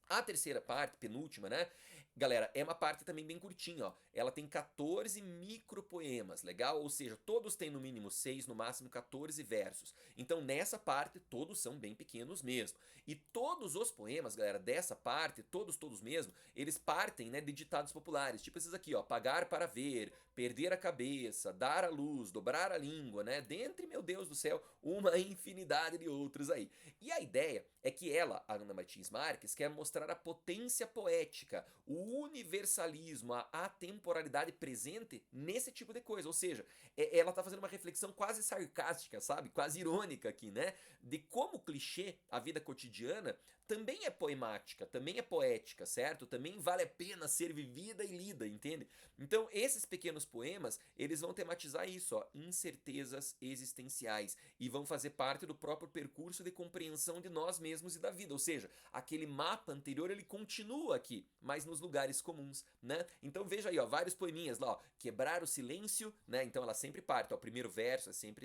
A terceira parte, penúltima, né? Galera, é uma parte também bem curtinha, ó. Ela tem 14 micropoemas, legal? Ou seja, todos têm no mínimo 6, no máximo 14 versos. Então, nessa parte, todos são bem pequenos mesmo. E todos os poemas, galera, dessa parte, todos mesmo, eles partem, né, de ditados populares. Tipo esses aqui, ó. Pagar para ver, perder a cabeça, dar a luz, dobrar a língua, né? Dentre, meu Deus do céu, uma infinidade de outros aí. E a ideia é que ela, a Ana Martins Marques, quer mostrar a potência poética, o universalismo, a atemporalidade presente nesse tipo de coisa. Ou seja, ela está fazendo uma reflexão quase sarcástica, sabe? Quase irônica aqui, né? De como o clichê, a vida cotidiana, também é poemática, também é poética, certo? Também vale a pena ser vivida e lida, entende? Então, esses pequenos poemas, eles vão tematizar isso, ó, incertezas existenciais, e vão fazer parte do próprio percurso de compreensão de nós mesmos e da vida. Ou seja, aquele mapa anterior, ele continua aqui, mas nos lugares comuns, né? Então, veja aí, ó, vários poeminhas lá, ó, quebrar o silêncio, né? Então, ela sempre parte, ó, o primeiro verso é sempre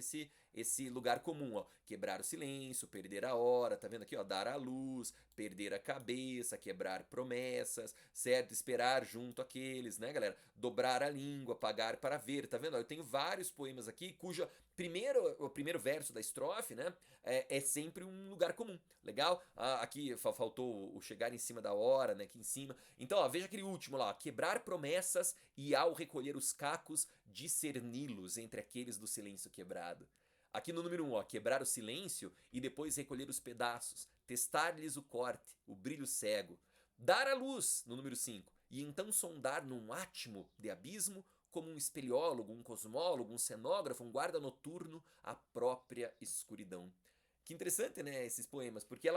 esse lugar comum, ó, quebrar o silêncio, perder a hora, tá vendo aqui, ó, dar a luz, perder a cabeça, quebrar promessas, certo? Esperar junto àqueles, né, galera? Dobrar a língua, pagar para ver, tá vendo? Eu tenho vários poemas aqui cuja o primeiro verso da estrofe, né, é sempre um lugar comum, legal? Aqui faltou o chegar em cima da hora, né, aqui em cima. Então, ó, veja aquele último lá, quebrar promessas e ao recolher os cacos, discerni-los entre aqueles do silêncio quebrado. Aqui no número 1, ó, quebrar o silêncio e depois recolher os pedaços, testar-lhes o corte, o brilho cego. Dar a luz, no número 5, e então sondar num átimo de abismo, como um espeleólogo, um cosmólogo, um cenógrafo, um guarda noturno, a própria escuridão. Que interessante, né, esses poemas, porque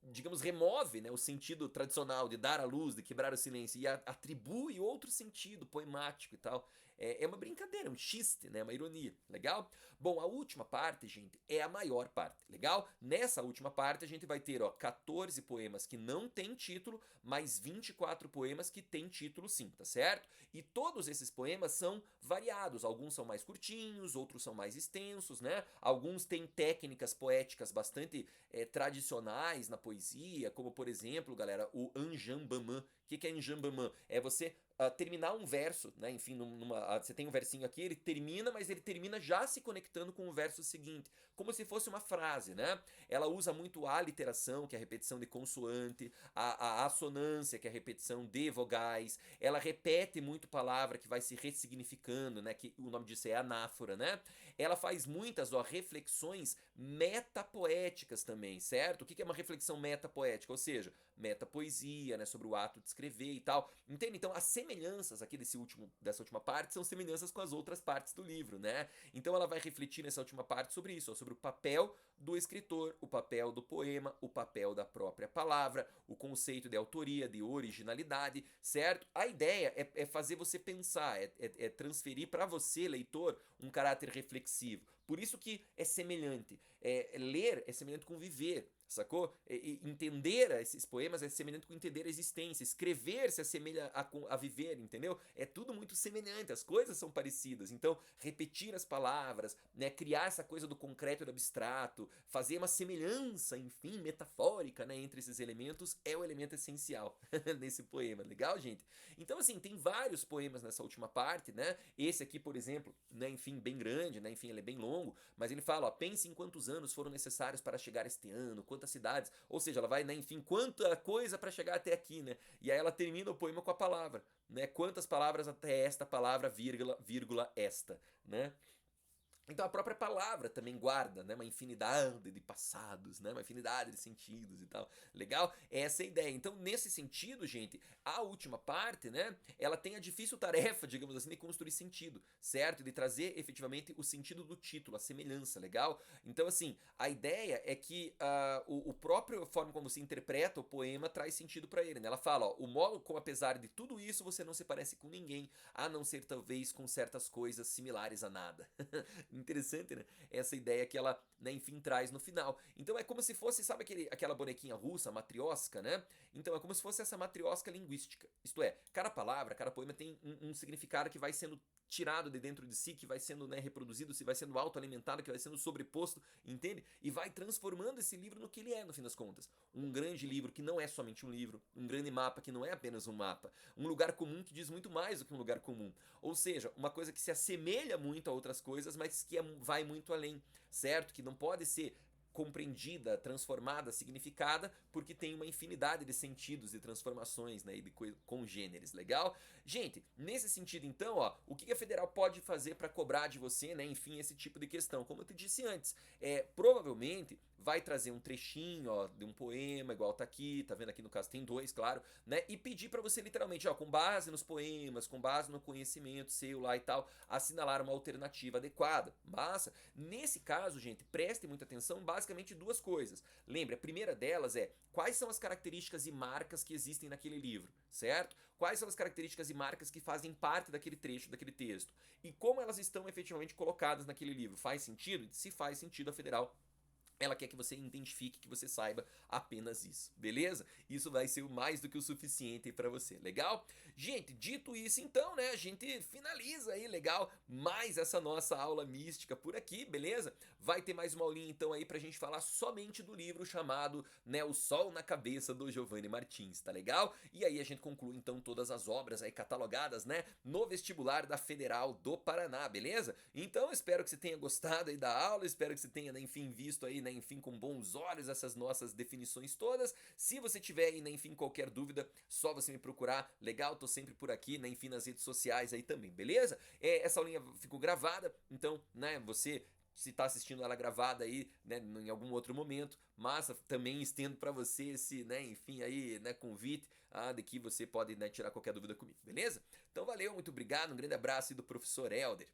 digamos, remove, né, o sentido tradicional de dar a luz, de quebrar o silêncio, e atribui outro sentido poemático e tal. É uma brincadeira, um xiste, né, uma ironia, legal? Bom, a última parte, gente, é a maior parte, legal? Nessa última parte a gente vai ter, ó, 14 poemas que não tem título, mais 24 poemas que tem título sim, tá certo? E todos esses poemas são variados, alguns são mais curtinhos, outros são mais extensos, né? Alguns têm técnicas poéticas bastante tradicionais na poesia, como por exemplo, galera, o Anjambamã. O que é Anjambamã? É você terminar um verso, né? Enfim, você tem um versinho aqui, ele termina, mas ele termina já se conectando com o verso seguinte, como se fosse uma frase, né? Ela usa muito a aliteração, que é a repetição de consoante, a assonância, que é a repetição de vogais. Ela repete muito palavra que vai se ressignificando, né? Que o nome disso é anáfora, né? Ela faz muitas, ó, reflexões metapoéticas também, certo? O que é uma reflexão metapoética? Ou seja, metapoesia, né? Sobre o ato de escrever e tal. Entende? Então, as semelhanças aqui dessa última parte são semelhanças com as outras partes do livro, né? Então ela vai refletir nessa última parte sobre isso, ó, sobre o papel do escritor, o papel do poema, o papel da própria palavra, o conceito de autoria, de originalidade, certo? A ideia é fazer você pensar, é transferir para você, leitor, um caráter reflexivo. Por isso que é semelhante. Ler é semelhante com viver, sacou? Entender esses poemas é semelhante com entender a existência. Escrever se assemelha a viver, entendeu? É tudo muito semelhante, as coisas são parecidas. Então, repetir as palavras, né, criar essa coisa do concreto e do abstrato, fazer uma semelhança, enfim, metafórica, né, entre esses elementos é o elemento essencial nesse poema. Legal, gente? Então, assim, tem vários poemas nessa última parte, né? Esse aqui, por exemplo, né, enfim, bem grande, né? Enfim, ele é bem longo, mas ele fala, ó, pense em quantos anos foram necessários para chegar este ano, quantas cidades, ou seja, ela vai, né, enfim, quanta coisa para chegar até aqui, né? E aí ela termina o poema com a palavra, né? Quantas palavras até esta palavra, vírgula, esta, né? Então a própria palavra também guarda, né, uma infinidade de passados, né, uma infinidade de sentidos e tal. Legal? Essa é a ideia. Então, nesse sentido, gente, a última parte, né, ela tem a difícil tarefa, digamos assim, de construir sentido, certo? De trazer efetivamente o sentido do título, a semelhança, legal? Então, assim, a ideia é que o próprio forma como se interpreta o poema traz sentido para ele, né? Ela fala, ó, o modo como apesar de tudo isso você não se parece com ninguém, a não ser talvez com certas coisas similares a nada. Interessante, né? Essa ideia que ela, né, enfim, traz no final. Então é como se fosse, sabe aquela bonequinha russa, a matriosca, né? Então é como se fosse essa matriosca linguística. Isto é, cada palavra, cada poema tem um significado que vai sendo tirado de dentro de si, que vai sendo, né, reproduzido, se vai sendo autoalimentado, que vai sendo sobreposto, entende? E vai transformando esse livro no que ele é, no fim das contas. Um grande livro que não é somente um livro, um grande mapa que não é apenas um mapa, um lugar comum que diz muito mais do que um lugar comum. Ou seja, uma coisa que se assemelha muito a outras coisas, mas que vai muito além, certo? Que não pode ser compreendida, transformada, significada, porque tem uma infinidade de sentidos e transformações, né, e de congêneres, legal? Gente, nesse sentido então, ó, o que a Federal pode fazer para cobrar de você, né, enfim, esse tipo de questão? Como eu te disse antes, provavelmente vai trazer um trechinho, ó, de um poema, igual tá aqui, tá vendo aqui no caso tem dois, claro, né, e pedir para você literalmente, ó, com base nos poemas, com base no conhecimento seu lá e tal, assinalar uma alternativa adequada. Massa? Nesse caso, gente, prestem muita atenção, basicamente duas coisas. Lembre, a primeira delas é quais são as características e marcas que existem naquele livro, certo? Quais são as características e marcas que fazem parte daquele trecho, daquele texto? E como elas estão efetivamente colocadas naquele livro? Faz sentido? Se faz sentido, a Federal ela quer que você identifique, que você saiba apenas isso, beleza? Isso vai ser mais do que o suficiente para você, legal? Gente, dito isso então, né, a gente finaliza aí, legal, mais essa nossa aula mística por aqui, beleza? Vai ter mais uma aulinha então aí pra gente falar somente do livro chamado, né, O Sol na Cabeça, do Giovanni Martins, tá legal? E aí a gente conclui então todas as obras aí catalogadas, né, no vestibular da Federal do Paraná, beleza? Então espero que você tenha gostado aí da aula, espero que você tenha, né, enfim, visto aí, né, né, enfim, com bons olhos essas nossas definições todas. Se você tiver aí, né, enfim, qualquer dúvida, só você me procurar. Legal, tô sempre por aqui, né, enfim, nas redes sociais aí também, beleza? Essa aulinha ficou gravada, então, né, você se está assistindo ela gravada aí, né, em algum outro momento, mas também estendo para você esse, né, enfim, aí, né, convite de que você pode, né, tirar qualquer dúvida comigo, beleza? Então valeu, muito obrigado, um grande abraço aí do professor Helder.